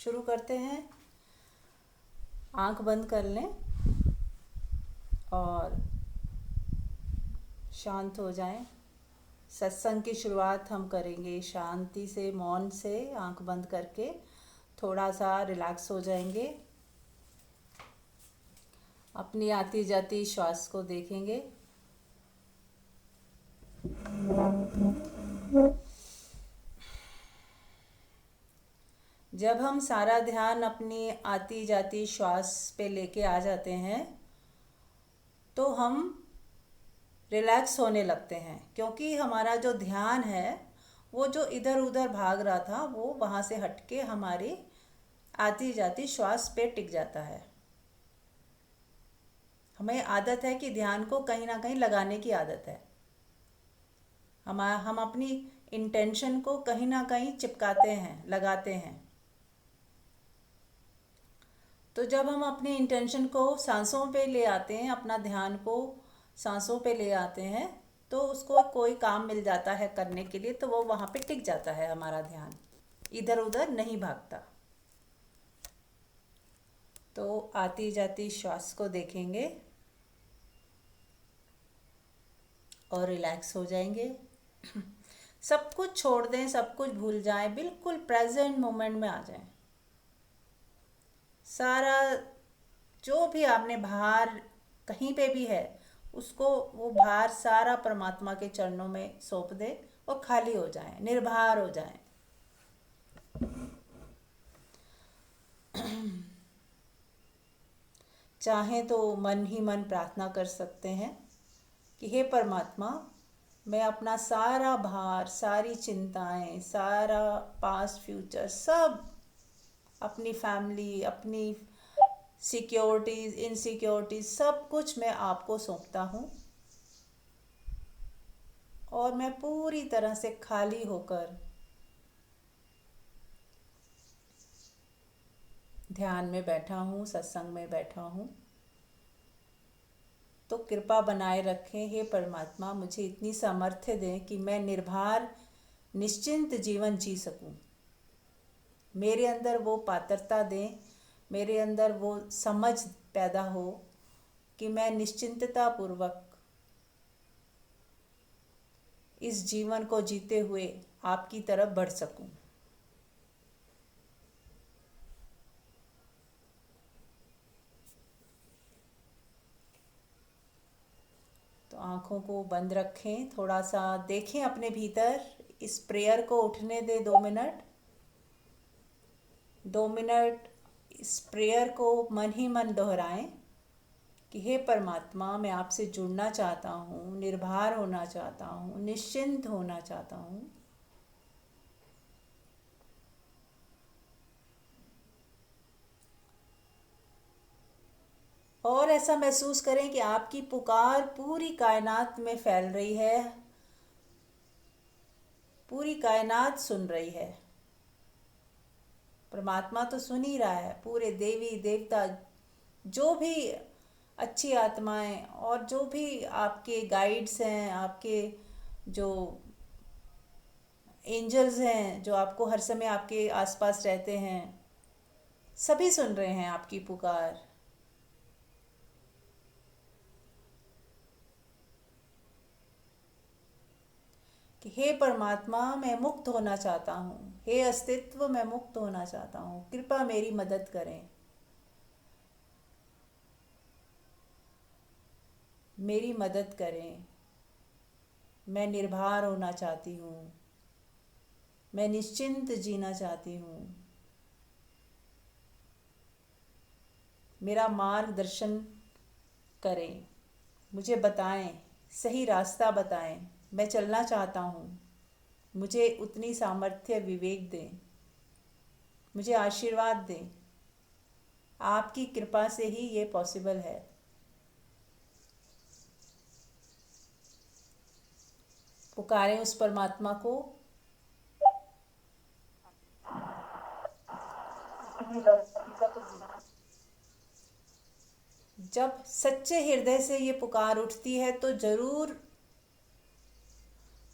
शुरू करते हैं। आंख बंद कर लें और शांत हो जाएं। सत्संग की शुरुआत हम करेंगे शांति से, मौन से, आंख बंद करके थोड़ा सा रिलैक्स हो जाएंगे। अपनी आती जाती श्वास को देखेंगे। जब हम सारा ध्यान अपनी आती जाती श्वास पे लेके आ जाते हैं तो हम रिलैक्स होने लगते हैं, क्योंकि हमारा जो ध्यान है वो जो इधर उधर भाग रहा था वो वहाँ से हटके हमारी आती जाती श्वास पे टिक जाता है। हमें आदत है कि ध्यान को कहीं ना कहीं लगाने की आदत है। हम अपनी इंटेंशन को कहीं ना कहीं चिपकाते हैं, लगाते हैं। तो जब हम अपनी इंटेंशन को सांसों पे ले आते हैं, अपना ध्यान को सांसों पे ले आते हैं, तो उसको कोई काम मिल जाता है करने के लिए, तो वो वहाँ पे टिक जाता है। हमारा ध्यान इधर उधर नहीं भागता। तो आती जाती श्वास को देखेंगे और रिलैक्स हो जाएंगे। सब कुछ छोड़ दें, सब कुछ भूल जाएं, बिल्कुल प्रेजेंट मोमेंट में आ जाएं। सारा जो भी आपने भार कहीं पे भी है, उसको वो भार सारा परमात्मा के चरणों में सौंप दे और खाली हो जाएं, निर्भर हो जाएं। चाहें तो मन ही मन प्रार्थना कर सकते हैं कि हे परमात्मा, मैं अपना सारा भार, सारी चिंताएं, सारा पास्ट फ्यूचर, सब अपनी फैमिली, अपनी सिक्योरिटीज़, इनसिक्योरिटीज़, सब कुछ मैं आपको सौंपता हूँ और मैं पूरी तरह से खाली होकर ध्यान में बैठा हूँ, सत्संग में बैठा हूँ। तो कृपा बनाए रखें हे परमात्मा, मुझे इतनी सामर्थ्य दें कि मैं निर्भर निश्चिंत जीवन जी सकूं। मेरे अंदर वो पात्रता दें, मेरे अंदर वो समझ पैदा हो कि मैं निश्चिंतता पूर्वक इस जीवन को जीते हुए आपकी तरफ बढ़ सकूं। तो आँखों को बंद रखें, थोड़ा सा देखें अपने भीतर। इस प्रेयर को उठने दें 2 मिनट। 2 मिनट इस प्रेयर को मन ही मन दोहराएं कि हे परमात्मा, मैं आपसे जुड़ना चाहता हूँ, निर्भर होना चाहता हूँ, निश्चिंत होना चाहता हूँ। और ऐसा महसूस करें कि आपकी पुकार पूरी कायनात में फैल रही है, पूरी कायनात सुन रही है। परमात्मा तो सुन ही रहा है, पूरे देवी देवता, जो भी अच्छी आत्माएं और जो भी आपके गाइड्स हैं, आपके जो एंजल्स हैं, जो आपको हर समय आपके आसपास रहते हैं, सभी सुन रहे हैं आपकी पुकार। कि हे परमात्मा, मैं मुक्त होना चाहता हूँ, हे अस्तित्व, मैं मुक्त होना चाहता हूँ, कृपा मेरी मदद करें, मेरी मदद करें। मैं निर्भर होना चाहती हूँ, मैं निश्चिंत जीना चाहती हूँ। मेरा मार्गदर्शन करें, मुझे बताएं, सही रास्ता बताएं। मैं चलना चाहता हूँ, मुझे उतनी सामर्थ्य, विवेक दें, मुझे आशीर्वाद दें। आपकी कृपा से ही ये पॉसिबल है। पुकारें उस परमात्मा को। जब सच्चे हृदय से ये पुकार उठती है तो ज़रूर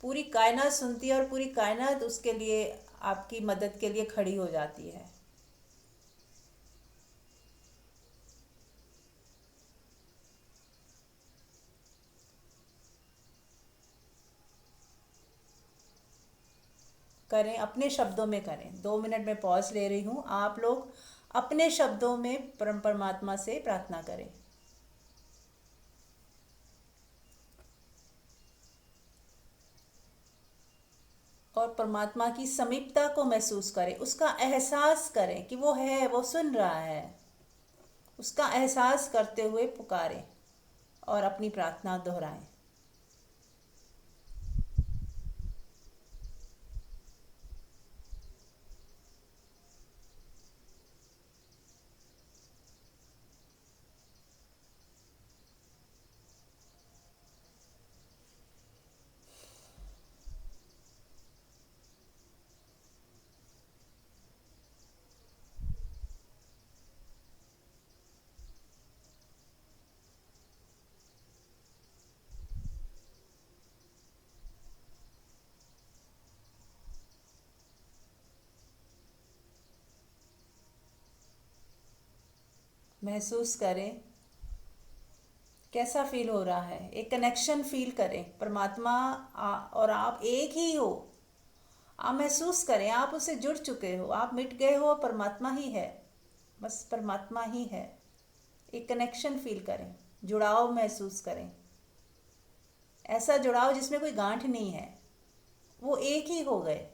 पूरी कायनात सुनती है और पूरी कायनात उसके लिए, आपकी मदद के लिए खड़ी हो जाती है। करें, अपने शब्दों में करें। 2 मिनट में पॉज ले रही हूँ, आप लोग अपने शब्दों में परमात्मा से प्रार्थना करें। और परमात्मा की समीपता को महसूस करें, उसका एहसास करें कि वो है, वो सुन रहा है। उसका एहसास करते हुए पुकारें और अपनी प्रार्थना दोहराएं। महसूस करें कैसा फील हो रहा है, एक कनेक्शन फील करें। परमात्मा और आप एक ही हो। आप महसूस करें आप उससे जुड़ चुके हो, आप मिट गए हो, परमात्मा ही है, बस परमात्मा ही है। एक कनेक्शन फील करें, जुड़ाव महसूस करें, ऐसा जुड़ाव जिसमें कोई गांठ नहीं है। वो एक ही हो गए।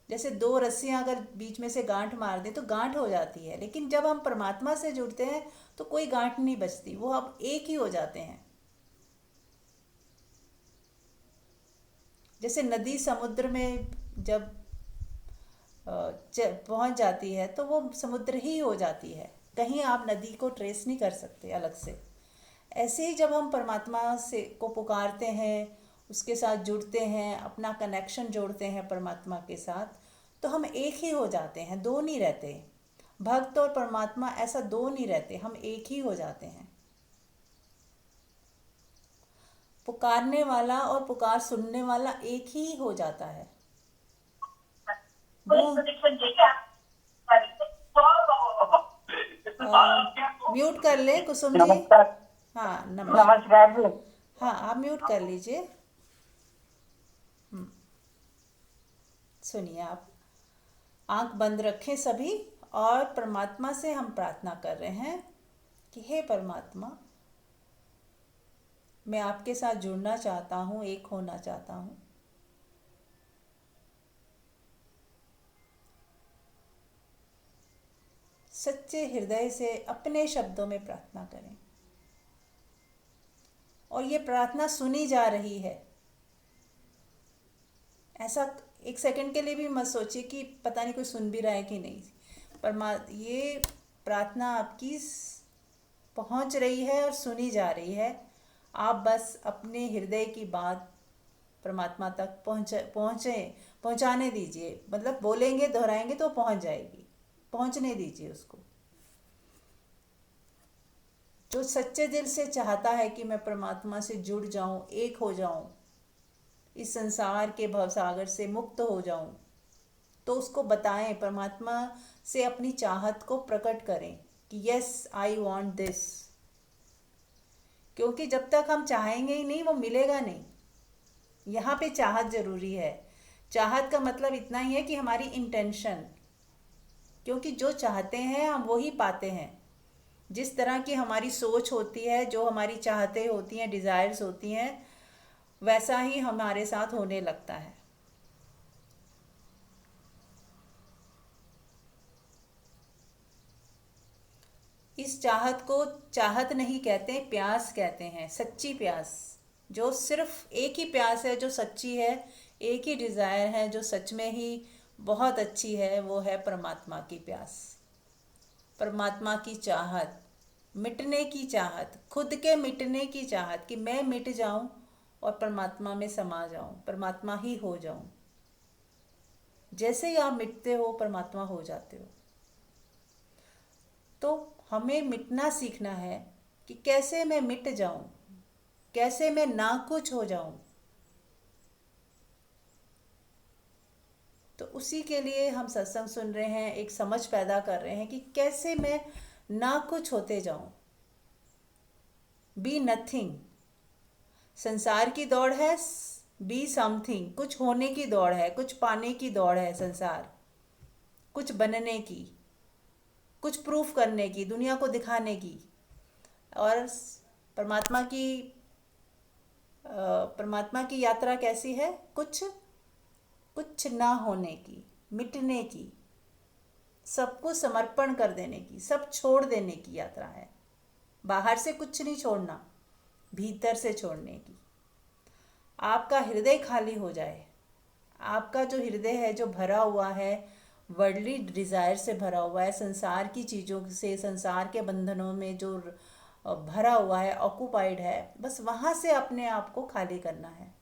जैसे 2 रस्सियां अगर बीच में से गांठ मार दें तो गांठ हो जाती है, लेकिन जब हम परमात्मा से जुड़ते हैं तो कोई गांठ नहीं बचती, वो अब एक ही हो जाते हैं। जैसे नदी समुद्र में जब पहुंच जाती है तो वो समुद्र ही हो जाती है, कहीं आप नदी को ट्रेस नहीं कर सकते अलग से। ऐसे ही जब हम परमात्मा से को पुकारते हैं, उसके साथ जुड़ते हैं, अपना कनेक्शन जोड़ते हैं परमात्मा के साथ, तो हम एक ही हो जाते हैं, दो नहीं रहते। भक्त और परमात्मा ऐसा दो नहीं रहते, हम एक ही हो जाते हैं। पुकारने वाला और पुकार सुनने वाला एक ही हो जाता है। वो म्यूट कर ले कुसुम जी। नमस्कार। हाँ नमस्कार। नमस्कार जी। हाँ आप म्यूट कर लीजिए। सुनिए आप, आंख बंद रखें सभी, और परमात्मा से हम प्रार्थना कर रहे हैं कि हे परमात्मा, मैं आपके साथ जुड़ना चाहता हूँ, एक होना चाहता हूँ। सच्चे हृदय से अपने शब्दों में प्रार्थना करें, और ये प्रार्थना सुनी जा रही है। ऐसा एक सेकंड के लिए भी मत सोचिए कि पता नहीं कोई सुन भी रहा है कि नहीं। ये प्रार्थना आपकी पहुंच रही है और सुनी जा रही है। आप बस अपने हृदय की बात परमात्मा तक पहुंचाने दीजिए। मतलब बोलेंगे, दोहराएंगे तो पहुंच जाएगी, पहुंचने दीजिए उसको। जो सच्चे दिल से चाहता है कि मैं परमात्मा से जुड़ जाऊं, एक हो जाऊं, इस संसार के भवसागर से मुक्त हो जाऊं, तो उसको बताएं, परमात्मा से अपनी चाहत को प्रकट करें कि यस आई वांट दिस। क्योंकि जब तक हम चाहेंगे ही नहीं, वो मिलेगा नहीं। यहाँ पे चाहत ज़रूरी है। चाहत का मतलब इतना ही है कि हमारी इंटेंशन, क्योंकि जो चाहते हैं हम वही पाते हैं। जिस तरह की हमारी सोच होती है, जो हमारी चाहते होती हैं, डिज़ायर्स होती हैं, वैसा ही हमारे साथ होने लगता है। इस चाहत को चाहत नहीं कहते, प्यास कहते हैं, सच्ची प्यास। जो सिर्फ एक ही प्यास है जो सच्ची है, एक ही डिज़ायर है जो सच में ही बहुत अच्छी है, वो है परमात्मा की प्यास, परमात्मा की चाहत, मिटने की चाहत, खुद के मिटने की चाहत कि मैं मिट जाऊं और परमात्मा में समा जाऊं, परमात्मा ही हो जाऊं। जैसे ही आप मिटते हो, परमात्मा हो जाते हो। तो हमें मिटना सीखना है कि कैसे मैं मिट जाऊं, कैसे मैं ना कुछ हो जाऊं। तो उसी के लिए हम सत्संग सुन रहे हैं, एक समझ पैदा कर रहे हैं कि कैसे मैं ना कुछ होते जाऊं, बी नथिंग। संसार की दौड़ है बी समथिंग, कुछ होने की दौड़ है, कुछ पाने की दौड़ है संसार, कुछ बनने की, कुछ प्रूफ करने की, दुनिया को दिखाने की। और परमात्मा की परमात्मा की यात्रा कैसी है? कुछ कुछ ना होने की, मिटने की, सबको समर्पण कर देने की, सब छोड़ देने की यात्रा है। बाहर से कुछ नहीं छोड़ना, भीतर से छोड़ने की। आपका हृदय खाली हो जाए, आपका जो हृदय है जो भरा हुआ है वर्ल्डली डिज़ायर से भरा हुआ है, संसार की चीज़ों से, संसार के बंधनों में जो भरा हुआ है, ऑक्यूपाइड है, बस वहाँ से अपने आप को खाली करना है।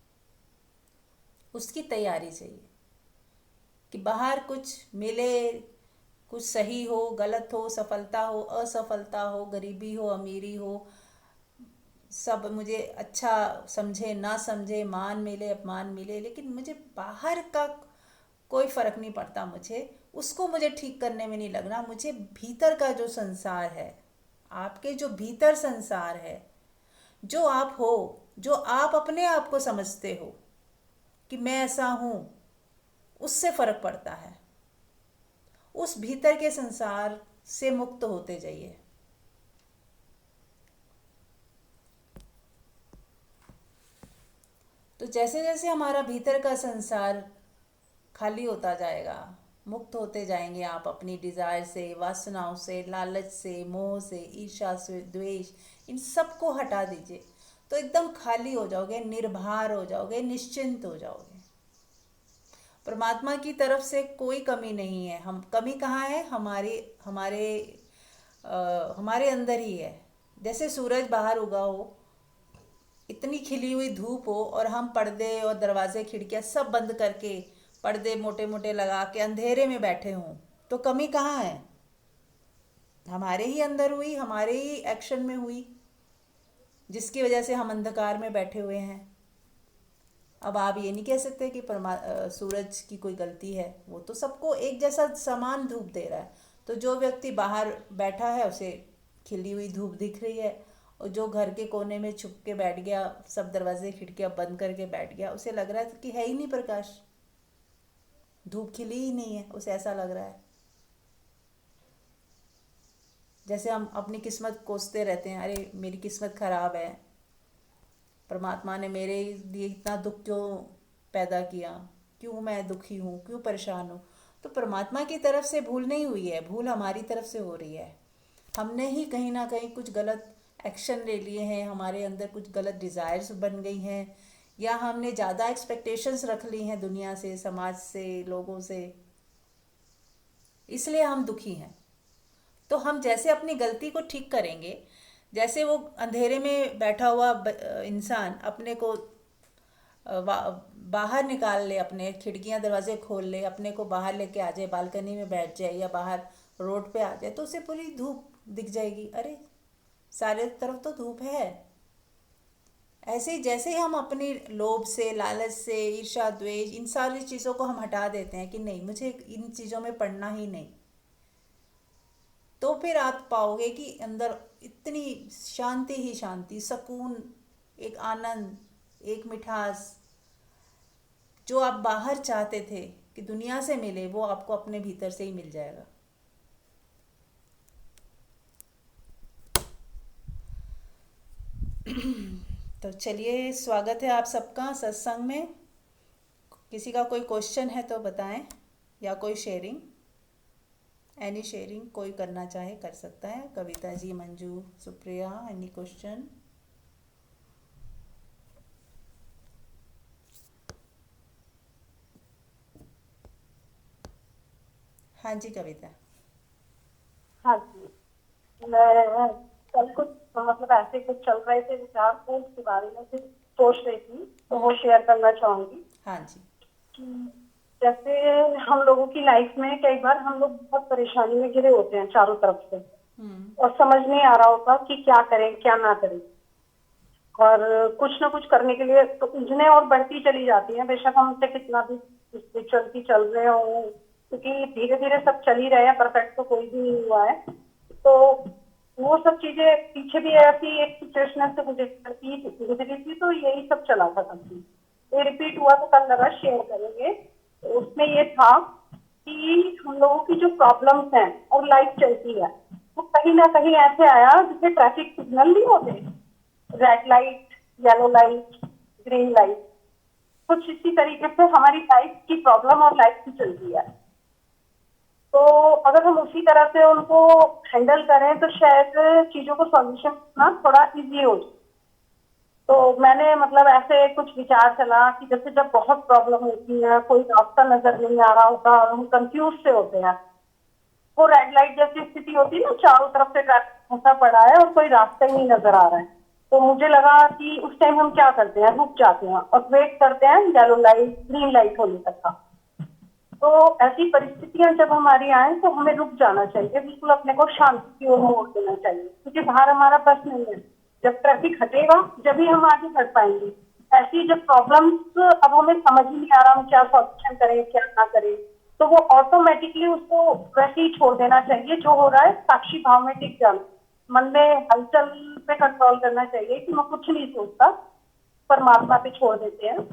उसकी तैयारी चाहिए कि बाहर कुछ मिले, कुछ सही हो, गलत हो, सफलता हो, असफलता हो, गरीबी हो, अमीरी हो, सब मुझे अच्छा समझे ना समझे, मान मिले अपमान मिले, लेकिन मुझे बाहर का कोई फर्क नहीं पड़ता। मुझे ठीक करने में नहीं लगना। मुझे भीतर का जो संसार है, आपके जो भीतर संसार है, जो आप हो, जो आप अपने आप को समझते हो कि मैं ऐसा हूँ, उससे फर्क पड़ता है। उस भीतर के संसार से मुक्त होते जाइए। तो जैसे जैसे हमारा भीतर का संसार खाली होता जाएगा, मुक्त होते जाएंगे आप अपनी डिज़ायर से, वासनाओं से, लालच से, मोह से, ईर्ष्या से, द्वेष, इन सब को हटा दीजिए। तो एकदम खाली हो जाओगे, निर्भर हो जाओगे, निश्चिंत हो जाओगे। परमात्मा की तरफ से कोई कमी नहीं है। हम कमी कहाँ है? हमारे हमारे अंदर ही है। जैसे सूरज बाहर उगा हो, इतनी खिली हुई धूप हो, और हम पर्दे और दरवाजे खिड़कियां सब बंद करके, पर्दे मोटे मोटे लगा के अंधेरे में बैठे हों, तो कमी कहाँ है? हमारे ही अंदर हुई, हमारे ही एक्शन में हुई, जिसकी वजह से हम अंधकार में बैठे हुए हैं। अब आप ये नहीं कह सकते कि सूरज की कोई गलती है। वो तो सबको एक जैसा समान धूप दे रहा है। तो जो व्यक्ति बाहर बैठा है उसे खिली हुई धूप दिख रही है, और जो घर के कोने में छुप के बैठ गया, सब दरवाजे खिड़कियां बंद करके बैठ गया, उसे लग रहा है कि है ही नहीं प्रकाश, धूप खिली ही नहीं है, उसे ऐसा लग रहा है। जैसे हम अपनी किस्मत कोसते रहते हैं, अरे मेरी किस्मत खराब है, परमात्मा ने मेरे लिए इतना दुख क्यों पैदा किया, क्यों मैं दुखी हूँ, क्यों परेशान हूँ। तो परमात्मा की तरफ से भूल नहीं हुई है, भूल हमारी तरफ से हो रही है। हमने ही कहीं ना कहीं कुछ गलत एक्शन ले लिए हैं, हमारे अंदर कुछ गलत डिज़ायर्स बन गई हैं, या हमने ज़्यादा एक्सपेक्टेशंस रख ली हैं दुनिया से, समाज से, लोगों से, इसलिए हम दुखी हैं। तो हम जैसे अपनी गलती को ठीक करेंगे, जैसे वो अंधेरे में बैठा हुआ इंसान अपने को बाहर निकाल ले, अपने खिड़कियां दरवाजे खोल ले, अपने को बाहर लेके आ जाए, बालकनी में बैठ जाए या बाहर रोड पे आ जाए, तो उसे पूरी धूप दिख जाएगी। अरे सारे तरफ तो धूप है। ऐसे ही जैसे ही हम अपनी लोभ से, लालच से, ईर्ष्या, द्वेष, इन सारी चीज़ों को हम हटा देते हैं कि नहीं, मुझे इन चीज़ों में पड़ना ही नहीं, तो फिर आप पाओगे कि अंदर इतनी शांति ही शांति, सुकून, एक आनंद, एक मिठास, जो आप बाहर चाहते थे कि दुनिया से मिले, वो आपको अपने भीतर से ही मिल जाएगा। तो चलिए, स्वागत है आप सबका सत्संग में। किसी का कोई क्वेश्चन है तो बताएं, या कोई शेयरिंग, एनी शेयरिंग कोई करना चाहे कर सकता है। Kavita ji, Manju, Supriya, any question? हाँ जी कविता। हाँ जी। मैं कल कुछ मतलब ऐसे कुछ चल रहे थे विचार, तो उसके बारे में कुछ सोच रही थी, तो वो शेयर करना चाहूंगी हाँ जी। कि जैसे हम लोगों की लाइफ में कई बार हम लोग बहुत परेशानी में घिरे होते हैं चारों तरफ से, और समझ नहीं आ रहा होता कि क्या करें क्या ना करें, और कुछ ना कुछ करने के लिए तो उलझने और बढ़ती चली जाती हैं, बेशक हम उससे कितना भी स्पिरिचुअल की चल रहे हो, क्योंकि धीरे धीरे सब चल ही रहे हैं, परफेक्ट तो कोई भी नहीं हुआ है। तो वो सब चीजें पीछे भी ऐसी एक सिचुएशन से गुजरी थी, तो यही सब चला था तब भी। ये रिपीट हुआ तो कल लगा शेयर करेंगे। तो उसमें ये था कि हम लोगों की जो प्रॉब्लम्स हैं और लाइफ चलती है, वो कहीं ना कहीं ऐसे आया जैसे ट्रैफिक सिग्नल नहीं होते, red light, yellow light, green light, कुछ इसी तरीके से हमारी लाइफ की प्रॉब्लम और लाइफ की चलती है। तो अगर हम उसी तरह से उनको हैंडल करें तो शायद चीजों को सॉल्यूशन ना थोड़ा इजी हो जाए। तो मैंने मतलब ऐसे कुछ विचार चला कि जैसे जब बहुत प्रॉब्लम होती है, कोई रास्ता नजर नहीं आ रहा होता और हम कंफ्यूज से होते हैं, वो रेड लाइट जैसी स्थिति होती है ना, चारों तरफ से ट्रैफिक फंसा पड़ा है और कोई रास्ता ही नहीं नजर आ रहा है, तो मुझे लगा कि उस टाइम हम क्या करते हैं, रुक जाते हैं और वेट करते हैं येलो लाइट ग्रीन लाइट होने तक का। तो ऐसी परिस्थितियां जब हमारी आए तो हमें रुक जाना चाहिए, बिल्कुल अपने को शांति की ओर मोड़ देना चाहिए, क्योंकि बाहर हमारा बस नहीं है। जब ट्रैफिक हटेगा जब ही हम आगे बढ़ पाएंगे। ऐसी जब प्रॉब्लम्स अब हमें समझ ही नहीं आ रहा हम क्या सॉल्यूशन करें क्या ना करें, तो वो ऑटोमेटिकली उसको वैसे ही छोड़ देना चाहिए, जो हो रहा है साक्षी भाव में टिक जाना, मन में हलचल पे कंट्रोल करना चाहिए कि मैं कुछ नहीं सोचता, परमात्मा पे छोड़ देते हैं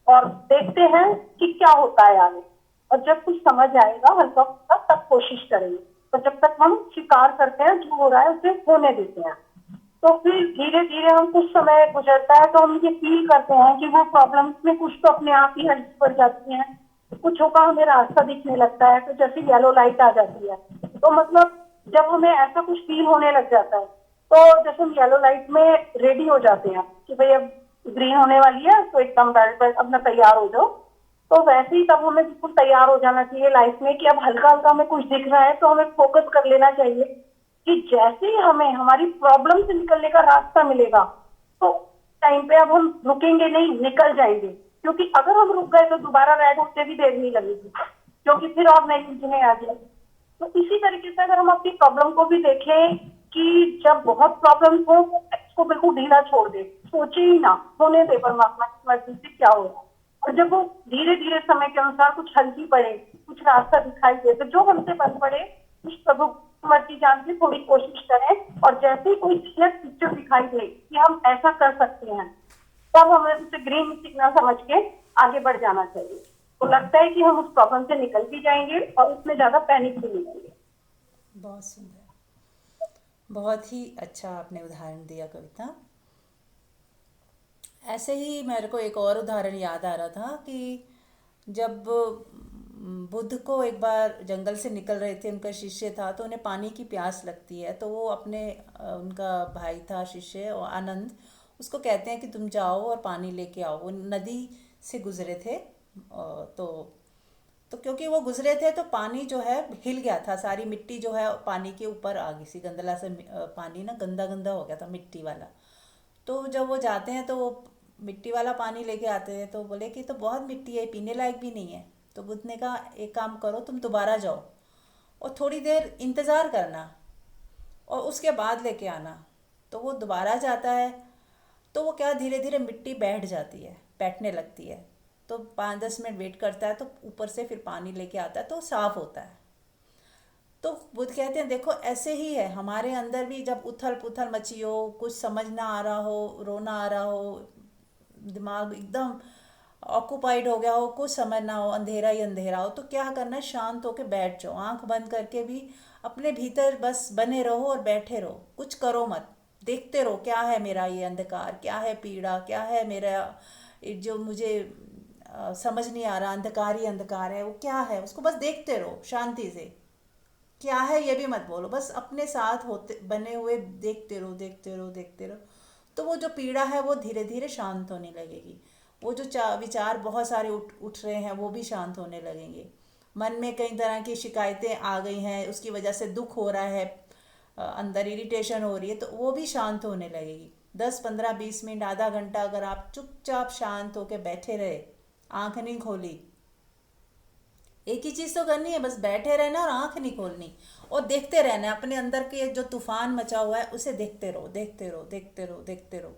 और देखते हैं कि क्या होता है आगे। और जब कुछ समझ आएगा हल्का फुल्का तब कोशिश करेंगे, तो जब तक हम स्वीकार करते हैं जो हो रहा है उसे होने देते हैं, तो फिर धीरे धीरे हम कुछ समय गुजरता है तो हम ये फील करते हैं कि वो प्रॉब्लम्स में कुछ तो अपने आप ही हल पड़ जाती हैं, कुछ होगा हमें रास्ता दिखने लगता है, तो जैसे येलो लाइट आ जाती है, तो मतलब जब हमें ऐसा कुछ फील होने लग जाता है तो जैसे हम येलो लाइट में रेडी हो जाते हैं कि भाई अब ग्रीन होने वाली है तो एकदम बेल्ट बेल्ट अपना तैयार हो जाओ, तो वैसे ही तब हमें बिल्कुल तैयार हो जाना चाहिए लाइफ में कि अब हल्का हल्का हमें कुछ दिख रहा है तो हमें फोकस कर लेना चाहिए कि जैसे ही हमें हमारी प्रॉब्लम से निकलने का रास्ता मिलेगा तो टाइम पे अब हम रुकेंगे नहीं, निकल जाएंगे, क्योंकि अगर हम रुक गए तो दोबारा रेड होते भी देर नहीं लगेगी, क्योंकि फिर और नई इंजनें आ जाएगी। तो इसी तरीके से अगर हम अपनी प्रॉब्लम को भी देखें कि जब बहुत प्रॉब्लम हो तो इसको बिल्कुल ढीला छोड़ दे, सोचे ही ना, होने दे परमात्मा की मर्जी से क्या हो रहा है। और जब वो धीरे धीरे समय के अनुसार कुछ हल्की पड़े, कुछ रास्ता दिखाई दे, तो जो हमसे बन पड़े उस प्रभु की मर्जी जान के थोड़ी कोशिश करें, और जैसे ही कोई क्लियर पिक्चर दिखाई दे कि हम ऐसा कर सकते हैं, तब हमें उसे ग्रीन सिग्नल समझ के आगे बढ़ जाना चाहिए। तो लगता है कि हम उस प्रॉब्लम से निकल भी जाएंगे और उसमें ज्यादा पैनिक भी नहीं होंगे। बहुत सुंदर, बहुत ही अच्छा आपने उदाहरण दिया कविता। ऐसे ही मेरे को एक और उदाहरण याद आ रहा था कि जब बुद्ध को एक बार जंगल से निकल रहे थे, उनका शिष्य था, तो उन्हें पानी की प्यास लगती है, तो वो अपने उनका भाई था शिष्य और आनंद, उसको कहते हैं कि तुम जाओ और पानी लेके आओ। वो नदी से गुजरे थे, तो क्योंकि वो गुजरे थे तो पानी जो है हिल गया था, सारी मिट्टी जो है पानी के ऊपर आ गई सी, गंदला से पानी ना गंदा गंदा हो गया था मिट्टी वाला। तो जब वो जाते हैं तो वो मिट्टी वाला पानी लेके आते हैं, तो बोले कि तो बहुत मिट्टी है, पीने लायक भी नहीं है। तो बुद्ध ने कहा एक काम करो, तुम दोबारा जाओ और थोड़ी देर इंतज़ार करना और उसके बाद लेके आना। तो वो दोबारा जाता है, तो वो क्या धीरे धीरे मिट्टी बैठ जाती है, बैठने लगती है। तो 5-10 मिनट वेट करता है, तो ऊपर से फिर पानी लेके आता है तो साफ़ होता है। तो बुद्ध कहते हैं देखो ऐसे ही है हमारे अंदर भी, जब उथल पुथल मची हो, कुछ समझ ना आ रहा हो, रोना आ रहा हो, दिमाग एकदम ऑक्यूपाइड हो गया हो, कुछ समझ ना हो, अंधेरा ही अंधेरा हो, तो क्या करना है, शांत होकर बैठ जाओ, आंख बंद करके भी अपने भीतर बस बने रहो और बैठे रहो, कुछ करो मत, देखते रहो क्या है मेरा ये अंधकार, क्या है पीड़ा, क्या है मेरा जो मुझे समझ नहीं आ रहा, अंधकार ही अंधकार है, वो क्या है, उसको बस देखते रहो शांति से। क्या है ये भी मत बोलो, बस अपने साथ होते बने हुए देखते रहो देखते रहो देखते रहो। तो वो जो पीड़ा है वो धीरे धीरे शांत होने लगेगी। वो जो विचार बहुत सारे उठ उठ रहे हैं वो भी शांत होने लगेंगे। मन में कई तरह की शिकायतें आ गई हैं, उसकी वजह से दुख हो रहा है, अंदर इरिटेशन हो रही है, तो वो भी शांत होने लगेगी। 10-15-20 मिनट आधा घंटा अगर आप चुपचाप शांत होकर बैठे रहे, आंख नहीं खोली, एक ही चीज़ तो करनी है, बस बैठे रहना और आंख नहीं खोलनी और देखते रहना है, अपने अंदर के जो तूफान मचा हुआ है उसे देखते रहो देखते रहो देखते रहो देखते रहो।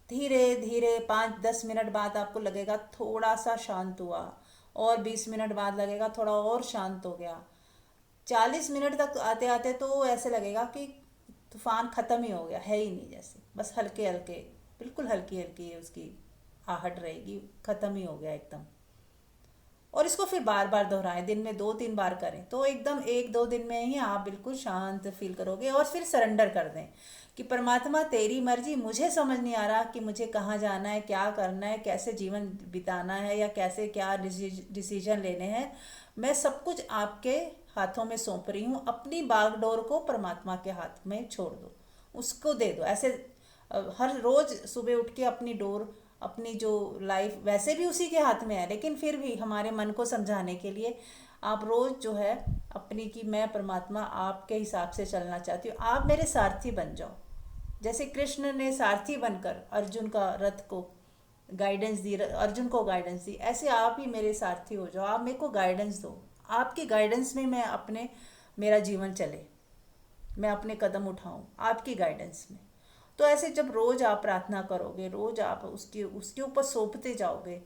धीरे धीरे 5-10 मिनट बाद आपको लगेगा थोड़ा सा शांत हुआ, और 20 मिनट बाद लगेगा थोड़ा और शांत हो गया, 40 मिनट तक आते आते तो ऐसे लगेगा कि तूफान ख़त्म ही हो गया है ही नहीं, जैसे बस हल्के हल्के, बिल्कुल हल्की हल्की है उसकी आहट रहेगी, ख़त्म ही हो गया एकदम। और इसको फिर बार बार दोहराएं, दिन में 2-3 बार करें तो एकदम 1-2 दिन में ही आप बिल्कुल शांत फील करोगे। और फिर सरेंडर कर दें कि परमात्मा तेरी मर्जी, मुझे समझ नहीं आ रहा कि मुझे कहाँ जाना है, क्या करना है, कैसे जीवन बिताना है, या कैसे क्या डिसीजन लेने हैं। मैं सब कुछ आपके हाथों में सौंप रही हूँ। अपनी बागडोर को परमात्मा के हाथ में छोड़ दो, उसको दे दो। ऐसे हर रोज़ सुबह उठ के अपनी डोर, अपनी जो लाइफ वैसे भी उसी के हाथ में है, लेकिन फिर भी हमारे मन को समझाने के लिए आप रोज़ जो है अपनी, कि मैं परमात्मा आपके हिसाब से चलना चाहती हूँ, आप मेरे सारथी बन जाओ। जैसे कृष्ण ने सारथी बनकर अर्जुन का रथ को गाइडेंस दी, अर्जुन को गाइडेंस दी, ऐसे आप ही मेरे सारथी हो जाओ। आप मेरे को गाइडेंस दो, आपकी गाइडेंस में मैं अपने, मेरा जीवन चले, मैं अपने कदम उठाऊं आपकी गाइडेंस में। तो ऐसे जब रोज़ आप प्रार्थना करोगे, रोज़ आप उसके उसके ऊपर सौंपते जाओगे,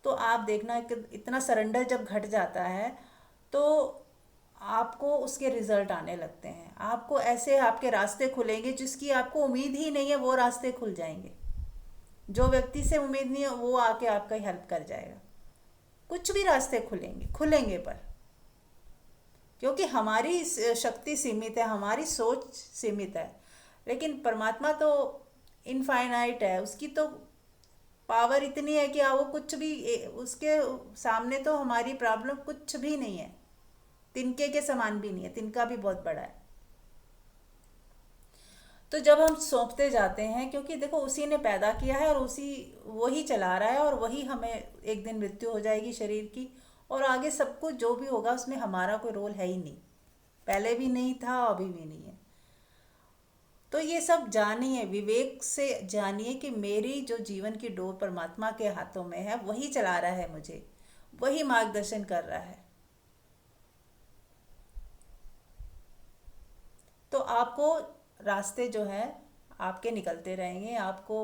तो आप देखना कि इतना सरेंडर जब घट जाता है तो आपको उसके रिजल्ट आने लगते हैं। आपको ऐसे आपके रास्ते खुलेंगे जिसकी आपको उम्मीद ही नहीं है, वो रास्ते खुल जाएंगे। जो व्यक्ति से उम्मीद नहीं है वो आके आपका हेल्प कर जाएगा। कुछ भी रास्ते खुलेंगे, खुलेंगे, पर क्योंकि हमारी शक्ति सीमित है, हमारी सोच सीमित है, लेकिन परमात्मा तो इनफाइनाइट है। उसकी तो पावर इतनी है कि वो कुछ भी, उसके सामने तो हमारी प्रॉब्लम कुछ भी नहीं है, तिनके के समान भी नहीं है, तिनका भी बहुत बड़ा है। तो जब हम सौंपते जाते हैं, क्योंकि देखो उसी ने पैदा किया है और उसी, वही चला रहा है, और वही हमें एक दिन मृत्यु हो जाएगी शरीर की, और आगे सब कुछ जो भी होगा उसमें हमारा कोई रोल है ही नहीं, पहले भी नहीं था, अभी भी नहीं है। तो ये सब जानिए, विवेक से जानिए कि मेरी जो जीवन की डोर परमात्मा के हाथों में है, वही चला रहा है मुझे, वही मार्गदर्शन कर रहा है। तो आपको रास्ते जो है आपके निकलते रहेंगे, आपको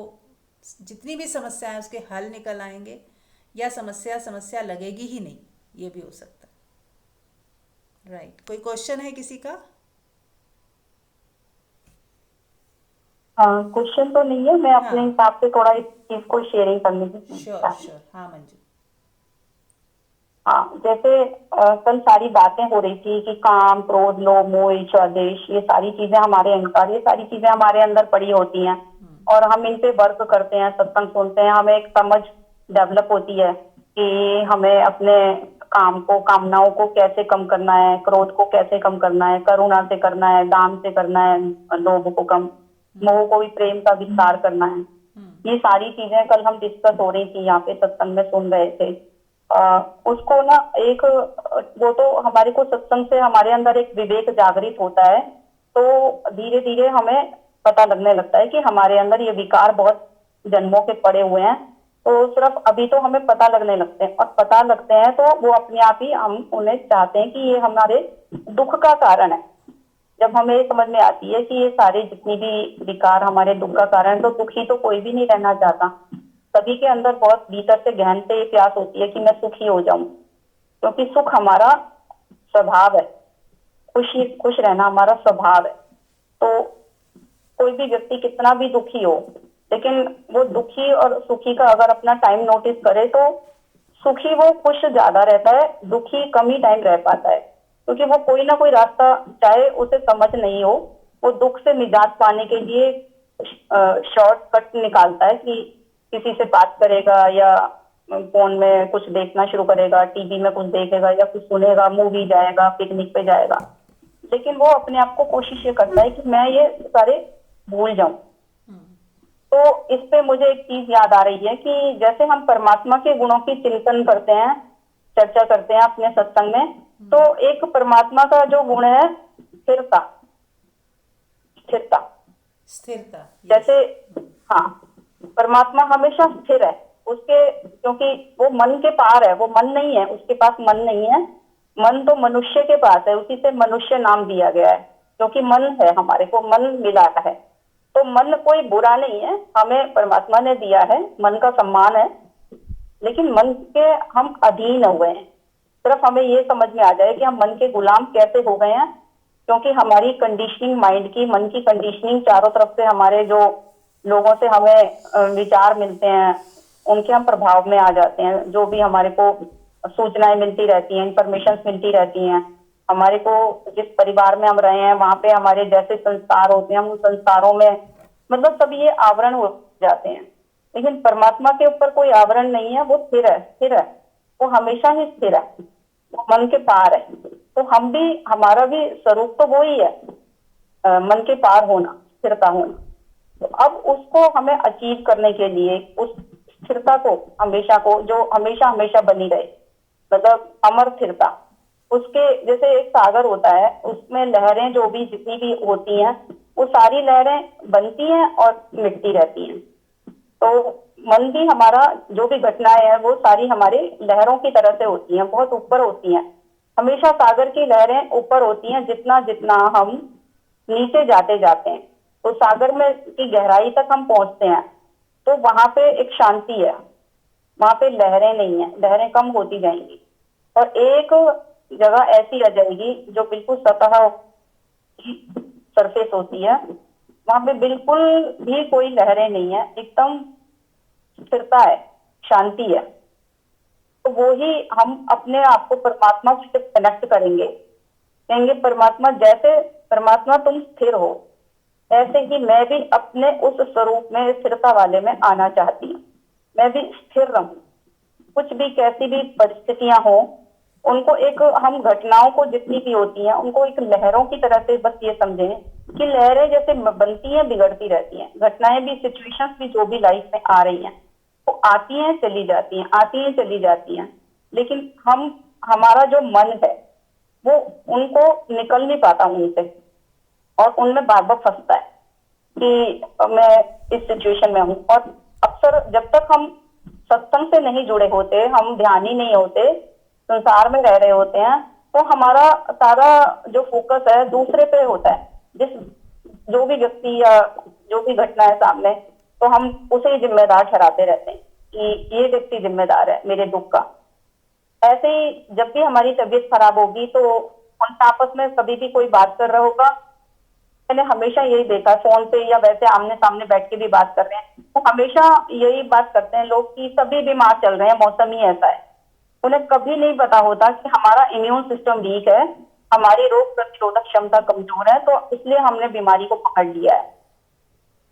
जितनी भी समस्या है उसके हल निकल आएंगे, या समस्या समस्या लगेगी ही नहीं, ये भी हो सकता है। राइट, कोई क्वेश्चन है किसी का? हाँ, क्वेश्चन तो नहीं है, मैं अपने हाँ, हिसाब से थोड़ा इस चीज को शेयरिंग करने की श्योर चाहती हूँ। श्योर, हाँ मंजू। हाँ, जैसे कल सारी बातें हो रही थी कि काम, क्रोध, लोभ, मोह, इच्छा, द्वेष, ये सारी चीजें हमारे अहंकार, ये सारी चीजें हमारे अंदर पड़ी होती हैं, और हम इन पे वर्क करते हैं, सत्संग सुनते हैं, हमें एक समझ डेवलप होती है कि हमें अपने काम को, कामनाओं को कैसे कम करना है, क्रोध को कैसे कम करना है, करुणा से करना है, दान से करना है, लोभ को कम, मोह को भी प्रेम का विस्तार करना है। ये सारी चीजें कल हम डिस्कस हो रही थी यहाँ पे, सत्संग में सुन रहे थे। उसको ना एक वो तो हमारे को सत्संग से हमारे अंदर एक विवेक जागृत होता है, तो धीरे धीरे हमें पता लगने लगता है कि हमारे अंदर ये विकार बहुत जन्मों के पड़े हुए हैं। तो सिर्फ अभी तो हमें पता लगने लगते हैं, और पता लगते हैं तो वो अपने आप ही हम उन्हें चाहते हैं कि ये हमारे दुख का कारण है। जब हमें समझ में आती है कि ये सारे जितनी भी विकार हमारे दुख का कारण, तो दुखी तो कोई भी नहीं रहना चाहता। सभी के अंदर बहुत भीतर से गहन से ये प्यास होती है कि मैं सुखी हो जाऊं, क्योंकि सुख हमारा स्वभाव है, खुश रहना हमारा स्वभाव है। तो कोई भी व्यक्ति कितना भी दुखी हो, लेकिन वो दुखी और सुखी का अगर अपना टाइम नोटिस करे तो सुखी वो खुश ज्यादा रहता है, दुखी कम ही टाइम रह पाता है, क्योंकि वो कोई ना कोई रास्ता, चाहे उसे समझ नहीं हो, वो दुख से निजात पाने के लिए शॉर्टकट निकालता है कि किसी से बात करेगा, या फोन में कुछ देखना शुरू करेगा, टीवी में कुछ देखेगा, या कुछ सुनेगा, मूवी जाएगा, पिकनिक पे जाएगा। लेकिन वो अपने आप को कोशिश ये करता है कि मैं ये सारे भूल जाऊं। तो इस पे मुझे एक चीज याद आ रही है कि जैसे हम परमात्मा के गुणों की चिंतन करते हैं, चर्चा करते हैं अपने सत्संग में, तो एक परमात्मा का जो गुण है स्थिरता, स्थिरता, स्थिरता, जैसे, हाँ, परमात्मा हमेशा स्थिर है उसके, क्योंकि वो मन के पार है, वो मन नहीं है, उसके पास मन नहीं है। मन तो मनुष्य के पास है, उसी से मनुष्य नाम दिया गया है, क्योंकि मन है, हमारे को मन मिला है। तो मन कोई बुरा नहीं है, हमें परमात्मा ने दिया है, मन का सम्मान है, लेकिन मन के हम अधीन हुए हैं। सिर्फ हमें ये समझ में आ जाए कि हम मन के गुलाम कैसे हो गए हैं, क्योंकि हमारी कंडीशनिंग, माइंड की, मन की कंडीशनिंग, चारों तरफ से हमारे जो लोगों से हमें विचार मिलते हैं, उनके हम प्रभाव में आ जाते हैं। जो भी हमारे को सूचनाएं मिलती रहती हैं, इंफॉर्मेशन मिलती रहती हैं, हमारे को जिस परिवार में हम रहे हैं वहां पे हमारे जैसे संस्कार होते हैं, हम उन संस्कारों में मतलब सब ये आवरण हो जाते हैं। लेकिन परमात्मा के ऊपर कोई आवरण नहीं है, वो स्थिर है, स्थिर है, वो हमेशा ही स्थिर है, वो मन के पार है। तो हम भी, हमारा भी स्वरूप तो वो ही है, मन के पार होना, स्थिरता होना। तो अब उसको हमें अचीव करने के लिए उस स्थिरता को हमेशा को, जो हमेशा हमेशा बनी रहे, मतलब अमर स्थिरता, उसके जैसे एक सागर होता है, उसमें लहरें जो भी जितनी भी होती हैं वो सारी लहरें बनती हैं और मिटती रहती हैं। तो मन भी हमारा, जो भी घटनाएं हैं वो सारी हमारी लहरों की तरह से होती हैं, बहुत ऊपर होती हैं। हमेशा सागर की लहरें ऊपर होती हैं, जितना जितना हम नीचे जाते जाते हैं तो सागर में की गहराई तक हम पहुंचते हैं, तो वहां पे एक शांति है, वहां पे लहरें नहीं है, लहरें कम होती जाएंगी और एक जगह ऐसी आ जाएगी जो बिल्कुल सतह की सरफेस होती है, वहां पे बिल्कुल भी कोई लहरें नहीं है, एकदम स्थिरता है, शांति है। तो वो ही हम अपने आप को परमात्मा से कनेक्ट करेंगे, कहेंगे परमात्मा, जैसे परमात्मा तुम स्थिर हो ऐसे ही मैं भी अपने उस स्वरूप में, स्थिरता वाले में आना चाहती हूँ। मैं भी स्थिर रहूं, कुछ भी कैसी भी परिस्थितियां हो उनको, एक हम घटनाओं को जितनी भी होती हैं उनको एक लहरों की तरह से बस ये समझें कि लहरें जैसे बनती हैं बिगड़ती रहती हैं, घटनाएं भी, सिचुएशंस भी जो भी लाइफ में आ रही हैं वो आती हैं चली जाती हैं, आती हैं चली जाती हैं। लेकिन हम, हमारा जो मन है वो उनको निकल नहीं पाता उनसे, और उनमें बार बार फंसता है कि मैं इस सिचुएशन में हूँ। और अक्सर जब तक हम सत्संग से नहीं जुड़े होते, हम ध्यानी नहीं होते, संसार में रह रहे होते हैं, तो हमारा सारा जो फोकस है दूसरे पे होता है। जिस, जो भी व्यक्ति या जो भी घटना है सामने, तो हम उसे ही जिम्मेदार ठहराते रहते हैं कि ये व्यक्ति जिम्मेदार है मेरे दुख का। ऐसे ही जब भी हमारी तबीयत खराब होगी तो हम आपस में कभी भी कोई बात कर रहा होगा, मैंने हमेशा यही देखा, फोन पे या वैसे आमने सामने बैठ के भी बात कर रहे हैं तो हमेशा यही बात करते हैं लोग कि सभी बीमार चल रहे हैं, मौसम ही ऐसा है। उन्हें कभी नहीं पता होता कि हमारा इम्यून सिस्टम वीक है, हमारी रोग प्रतिरोधक क्षमता कमजोर है, तो इसलिए हमने बीमारी को पकड़ लिया है।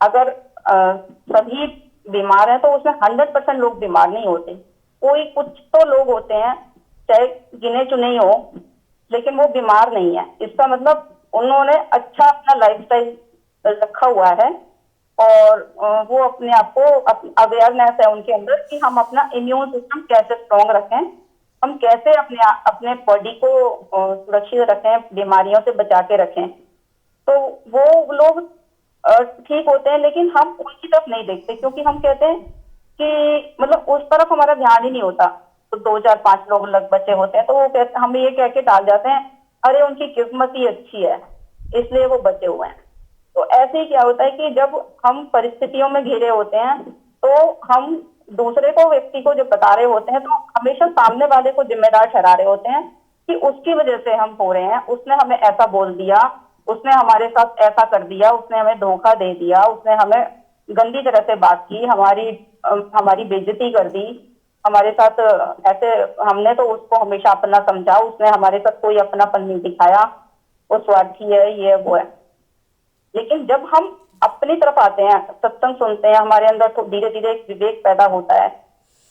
अगर सभी बीमार है तो उसमें 100% लोग बीमार नहीं होते, कोई कुछ तो लोग होते हैं, चाहे गिने चुने ही हो, लेकिन वो बीमार नहीं है। इसका मतलब उन्होंने अच्छा अपना लाइफस्टाइल रखा हुआ है और वो अपने आप को, अवेयरनेस है उनके अंदर कि हम अपना इम्यून सिस्टम कैसे स्ट्रॉन्ग रखें, हम कैसे अपने अपने बॉडी को सुरक्षित रखें, बीमारियों से बचा के रखें। तो वो लोग ठीक होते हैं, लेकिन हम उनकी तरफ नहीं देखते क्योंकि हम कहते हैं कि मतलब उस तरफ हमारा ध्यान ही नहीं होता। तो 2 4 5 लोग लग बचे होते हैं तो वो कहते, हम ये कह के टाल जाते हैं, अरे उनकी किस्मत ही अच्छी है इसलिए वो बचे हुए हैं। तो ऐसे ही क्या होता है कि जब हम परिस्थितियों में घिरे होते हैं तो हम दूसरे को, व्यक्ति को जो बता रहे होते हैं तो हमेशा सामने वाले को जिम्मेदार ठहरा रहे होते हैं कि उसकी वजह से हम हो रहे हैं, उसने हमें ऐसा बोल दिया, उसने हमारे साथ ऐसा कर दिया, उसने हमें धोखा दे दिया, उसने हमें गंदी तरह से बात की, हमारी बेइज्जती कर दी, हमारे साथ ऐसे, हमने तो उसको हमेशा अपना समझा, उसने हमारे साथ कोई अपनापन नहीं दिखाया, वो स्वार्थी है, ये वो है। लेकिन जब हम अपनी तरफ आते हैं, सत्संग सुनते हैं, हमारे अंदर तो धीरे धीरे एक विवेक पैदा होता है,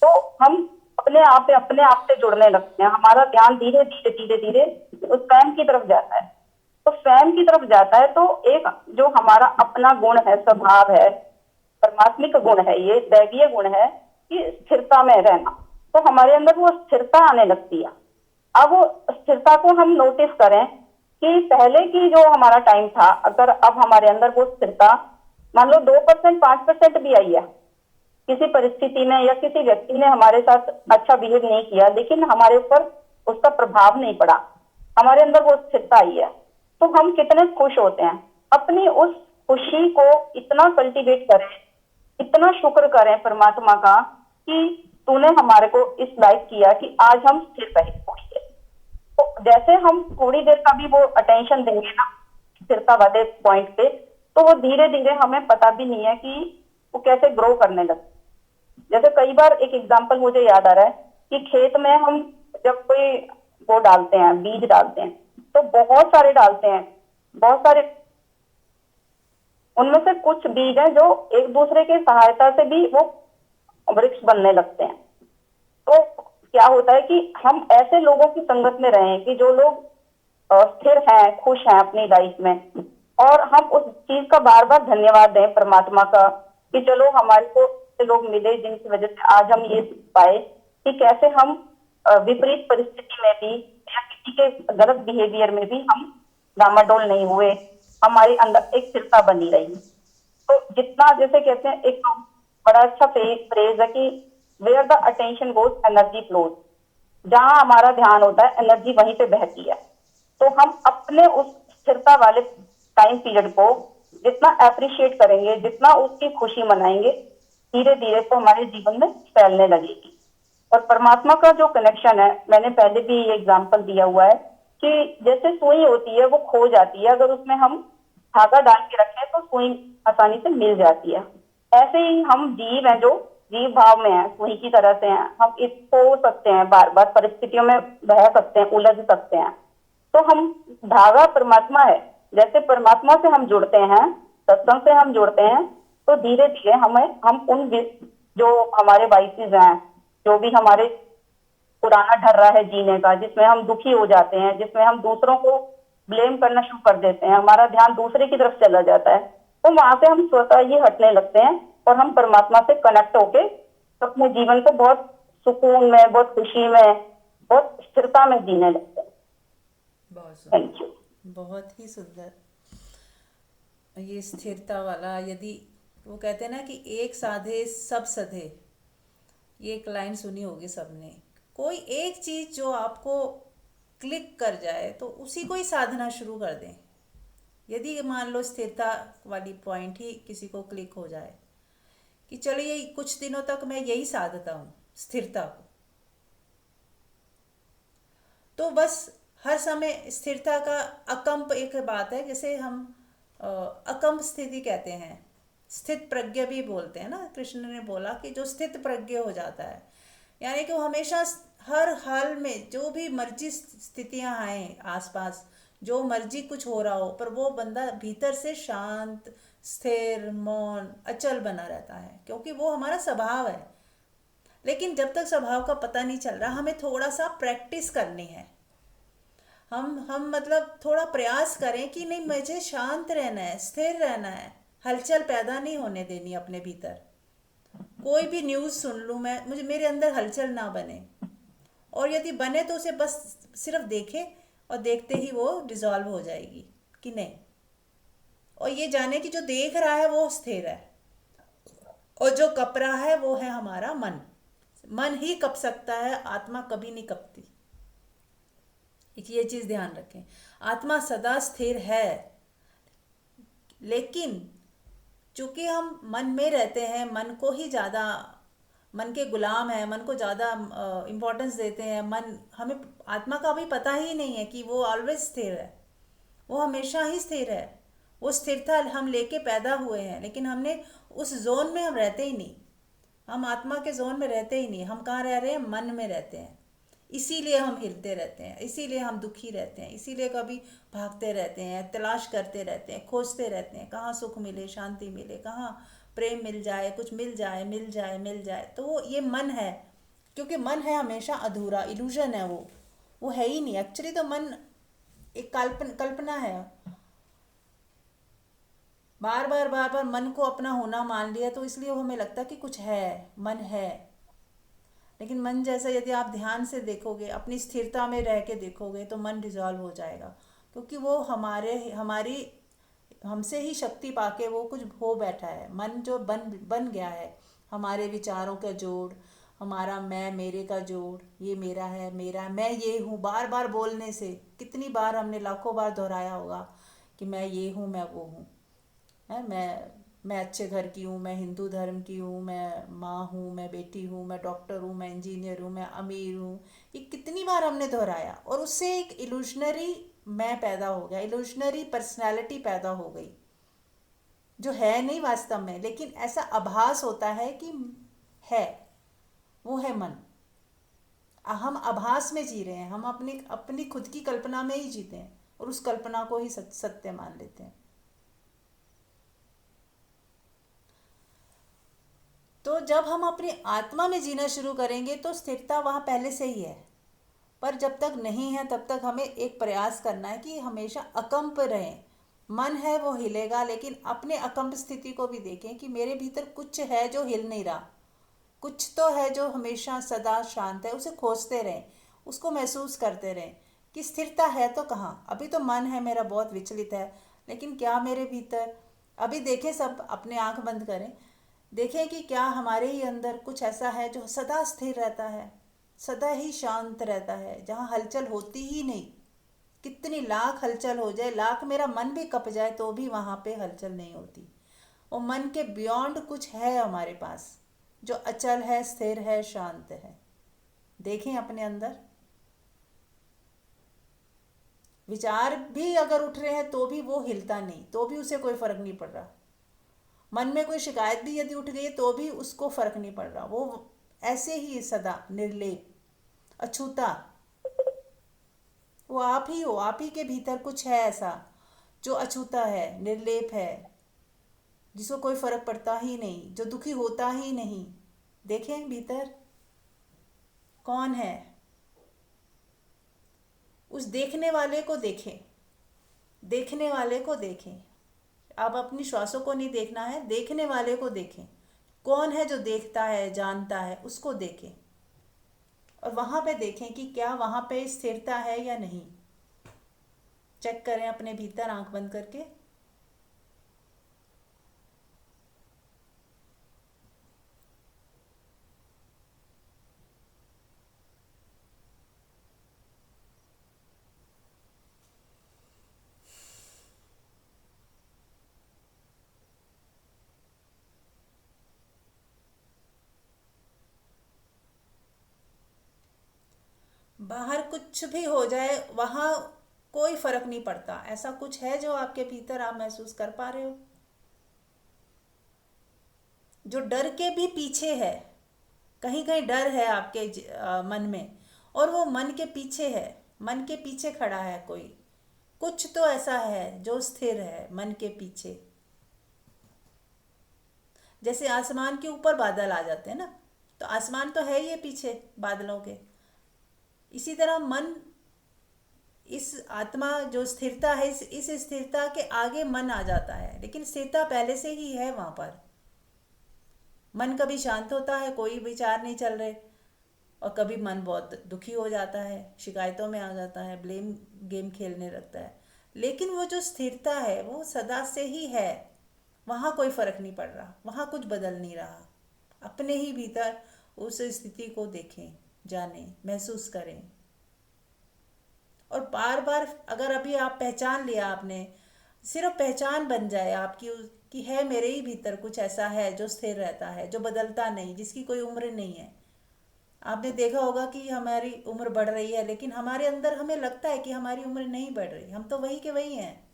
तो हम अपने आप से जुड़ने लगते हैं, हमारा ध्यान धीरे धीरे धीरे धीरे उस स्वयं की तरफ जाता है। तो स्वयं की तरफ जाता है तो एक जो हमारा अपना गुण है, स्वभाव है, परमात्मिक गुण है, ये दैवीय गुण है कि स्थिरता में रहना, तो हमारे अंदर वो स्थिरता आने लगती है। अब स्थिरता को हम नोटिस करें कि पहले की जो हमारा टाइम था, अगर अब हमारे अंदर वो स्थिरता मान लो 2% 5% भी आई है, किसी परिस्थिति में या किसी व्यक्ति ने हमारे साथ अच्छा बिहेव नहीं किया लेकिन हमारे ऊपर उसका प्रभाव नहीं पड़ा, हमारे अंदर वो स्थिरता आई है, तो हम कितने खुश होते हैं। अपनी उस खुशी को इतना कल्टीवेट करें, इतना शुक्र करें परमात्मा का कि तूने हमारे को इस लायक किया कि आज हम स्थिर रहे थोड़ी देर। तो जैसे हम थोड़ी देर का भी वो अटेंशन देंगे ना स्थिरता वाले पॉइंट पे, तो वो धीरे धीरे, हमें पता भी नहीं है कि वो कैसे ग्रो करने लगता है। जैसे कई बार एक एग्जांपल मुझे याद आ रहा है कि खेत में हम जब कोई वो डालते हैं, बीज डालते हैं, तो बहुत सारे डालते हैं, बहुत सारे, उनमें से कुछ बीज हैं जो एक दूसरे की सहायता से भी वो वृक्ष बनने लगते हैं। तो क्या होता है कि हम ऐसे लोगों की संगत में रहें कि जो लोग स्थिर हैं, खुश हैं अपनी लाइफ में, और हम उस चीज का बार बार धन्यवाद दें परमात्मा का कि चलो हमारे को ऐसे लोग मिले जिनकी वजह से आज हम ये सीख पाए कि कैसे हम विपरीत परिस्थिति में भी या किसी के गलत बिहेवियर में भी हम डामाडोल नहीं हुए, हमारे अंदर एक स्थिरता बनी रही। तो जितना, जैसे कहते हैं, एक तो बड़ा अच्छा फ्रेज है कि where the attention goes energy flows, जहां हमारा ध्यान होता है एनर्जी वहीं पे बहती है। तो हम अपने उस स्थिरता वाले टाइम पीरियड को जितना अप्रिशिएट करेंगे, जितना उसकी खुशी मनाएंगे, धीरे धीरे तो हमारे जीवन में फैलने लगेगी। और परमात्मा का जो कनेक्शन है, मैंने पहले भी ये एग्जाम्पल दिया हुआ है कि जैसे सुई होती है वो खो जाती है, अगर उसमें हम धागा डाल के रखें तो सुई आसानी से मिल जाती है। ऐसे ही हम जीव हैं जो जीव भाव में है, सुई की तरह से हैं, हम इसको सकते हैं, बार बार परिस्थितियों में बह सकते हैं, उलझ सकते हैं। तो हम, धागा परमात्मा है, जैसे परमात्मा से हम जुड़ते हैं, सत्संग से हम जुड़ते हैं, तो धीरे धीरे हम उन जो हमारे वाइसेस हैं, जो भी हमारे पुराना ढर्रा है जीने का, जिसमें हम दुखी हो जाते हैं, जिसमें हम दूसरों को ब्लेम करना शुरू कर देते हैं, हमारा ध्यान दूसरे की तरफ चला जाता है, तो वहां से हम स्वतः ही हटने लगते हैं और हम परमात्मा से कनेक्ट होके अपने जीवन को बहुत सुकून में, बहुत खुशी में, बहुत स्थिरता में जीने लगते हैं। बहुत सुंदर, थैंक यू। बहुत ही सुंदर। ये स्थिरता वाला, यदि वो कहते हैं ना कि एक साधे सब सधे, ये एक लाइन सुनी होगी सबने। कोई एक चीज जो आपको क्लिक कर जाए तो उसी को ही साधना शुरू कर दें। यदि मान लो स्थिरता वाली पॉइंट ही किसी को क्लिक हो जाए कि चलिए कुछ दिनों तक मैं यही साधता हूँ, स्थिरता को, तो बस हर समय स्थिरता का अकंप एक बात है, जैसे हम अकंप स्थिति कहते हैं, स्थित प्रज्ञ भी बोलते हैं ना। कृष्ण ने बोला कि जो स्थित प्रज्ञ हो जाता है, यानी कि वो हमेशा हर हाल में जो भी मर्जी स्थितियां आए आसपास, जो मर्जी कुछ हो रहा हो, पर वो बंदा भीतर से शांत, स्थिर, मौन, अचल बना रहता है, क्योंकि वो हमारा स्वभाव है। लेकिन जब तक स्वभाव का पता नहीं चल रहा, हमें थोड़ा सा प्रैक्टिस करनी है। हम मतलब थोड़ा प्रयास करें कि नहीं, मुझे शांत रहना है, स्थिर रहना है, हलचल पैदा नहीं होने देनी अपने भीतर। कोई भी न्यूज़ सुन लूँ मैं, मुझे मेरे अंदर हलचल ना बने, और यदि बने तो उसे बस सिर्फ देखे और देखते ही वो डिजॉल्व हो जाएगी कि नहीं। और ये जाने कि जो देख रहा है वो स्थिर है, और जो कप रहा है वो है हमारा मन। मन ही कप सकता है, आत्मा कभी नहीं कपती। ये चीज ध्यान रखें, आत्मा सदा स्थिर है, लेकिन चूंकि हम मन में रहते हैं, मन को ही ज़्यादा, मन के गुलाम है, मन को ज़्यादा इम्पोर्टेंस देते हैं। मन, हमें आत्मा का भी पता ही नहीं है कि वो ऑलवेज स्थिर है, वो हमेशा ही स्थिर है। वो स्थिरता हम लेके पैदा हुए हैं, लेकिन हमने उस जोन में हम रहते ही नहीं, हम आत्मा के जोन में रहते ही नहीं। हम कहाँ रह रहे हैं? मन में रहते हैं। इसीलिए हम हिलते रहते हैं, इसीलिए हम दुखी रहते हैं, इसीलिए कभी भागते रहते हैं, तलाश करते रहते हैं, खोजते रहते हैं, कहाँ सुख मिले, शांति मिले, कहाँ प्रेम मिल जाए, कुछ मिल जाए, मिल जाए, मिल जाए। तो वो ये मन है, क्योंकि मन है हमेशा अधूरा, इल्यूजन है, वो है ही नहीं। एक्चुअली तो मन एक कल्पना है। बार बार बार बार मन को अपना होना मान लिया, तो इसलिए हमें लगता है कि कुछ है, मन है। लेकिन मन जैसा यदि आप ध्यान से देखोगे, अपनी स्थिरता में रह के देखोगे, तो मन डिजॉल्व हो जाएगा, क्योंकि वो हमारी हमसे ही शक्ति पाके वो कुछ हो बैठा है। मन जो बन गया है, हमारे विचारों का जोड़, हमारा मैं मेरे का जोड़, ये मेरा है, मेरा मैं ये हूँ, बार बार बोलने से कितनी बार हमने लाखों बार दोहराया होगा कि मैं ये हूँ, मैं वो हूँ, है मैं अच्छे घर की हूँ, मैं हिंदू धर्म की हूँ, मैं माँ हूँ, मैं बेटी हूँ, मैं डॉक्टर हूँ, मैं इंजीनियर हूँ, मैं अमीर हूँ। ये कितनी बार हमने दोहराया, और उससे एक इल्यूशनरी मैं पैदा हो गया, इल्यूशनरी पर्सनैलिटी पैदा हो गई, जो है नहीं वास्तव में, लेकिन ऐसा आभास होता है कि है। वो है मन। हम आभास में जी रहे हैं, हम अपनी अपनी खुद की कल्पना में ही जीते हैं और उस कल्पना को ही सत्य मान लेते हैं। तो जब हम अपनी आत्मा में जीना शुरू करेंगे तो स्थिरता वहाँ पहले से ही है, पर जब तक नहीं है तब तक हमें एक प्रयास करना है कि हमेशा अकंप रहें। मन है वो हिलेगा, लेकिन अपने अकंप स्थिति को भी देखें कि मेरे भीतर कुछ है जो हिल नहीं रहा, कुछ तो है जो हमेशा सदा शांत है। उसे खोजते रहें, उसको महसूस करते रहें कि स्थिरता है तो कहाँ। अभी तो मन है मेरा बहुत विचलित है, लेकिन क्या मेरे भीतर, अभी देखें, सब अपने आंख बंद करें, देखें कि क्या हमारे ही अंदर कुछ ऐसा है जो सदा स्थिर रहता है, सदा ही शांत रहता है, जहाँ हलचल होती ही नहीं। कितनी लाख हलचल हो जाए, लाख मेरा मन भी कप जाए, तो भी वहाँ पे हलचल नहीं होती। वो मन के बियॉन्ड कुछ है हमारे पास, जो अचल है, स्थिर है, शांत है। देखें अपने अंदर। विचार भी अगर उठ रहे हैं तो भी वो हिलता नहीं, तो भी उसे कोई फर्क नहीं पड़ रहा। मन में कोई शिकायत भी यदि उठ गई तो भी उसको फर्क नहीं पड़ रहा, वो ऐसे ही सदा निर्लेप, अछूता। वो आप ही हो, आप ही के भीतर कुछ है ऐसा जो अछूता है, निर्लेप है, जिसको कोई फर्क पड़ता ही नहीं, जो दुखी होता ही नहीं। देखें भीतर कौन है, उस देखने वाले को देखें, देखने वाले को देखें। आप अपनी श्वासों को नहीं देखना है, देखने वाले को देखें। कौन है जो देखता है, जानता है, उसको देखें। और वहाँ पे देखें कि क्या वहाँ पे स्थिरता है या नहीं। चेक करें अपने भीतर आंख बंद करके। बाहर कुछ भी हो जाए वहाँ कोई फर्क नहीं पड़ता। ऐसा कुछ है जो आपके भीतर आप महसूस कर पा रहे हो, जो डर के भी पीछे है। कहीं कहीं डर है आपके मन में, और वो मन के पीछे है, मन के पीछे खड़ा है कोई। कुछ तो ऐसा है जो स्थिर है मन के पीछे। जैसे आसमान के ऊपर बादल आ जाते हैं ना, तो आसमान तो है ही है पीछे बादलों के। इसी तरह मन, इस आत्मा जो स्थिरता है, इस स्थिरता के आगे मन आ जाता है, लेकिन स्थिरता पहले से ही है वहाँ पर। मन कभी शांत होता है, कोई विचार नहीं चल रहे, और कभी मन बहुत दुखी हो जाता है, शिकायतों में आ जाता है, ब्लेम गेम खेलने लगता है। लेकिन वो जो स्थिरता है वो सदा से ही है, वहाँ कोई फर्क नहीं पड़ रहा, वहाँ कुछ बदल नहीं रहा। अपने ही भीतर उस स्थिति को देखें, जानें, महसूस करें। और बार बार अगर अभी आप पहचान लिया आपने, सिर्फ पहचान बन जाए आपकी कि है मेरे ही भीतर कुछ ऐसा है जो स्थिर रहता है, जो बदलता नहीं, जिसकी कोई उम्र नहीं है। आपने देखा होगा कि हमारी उम्र बढ़ रही है, लेकिन हमारे अंदर हमें लगता है कि हमारी उम्र नहीं बढ़ रही, हम तो वही के वही हैं।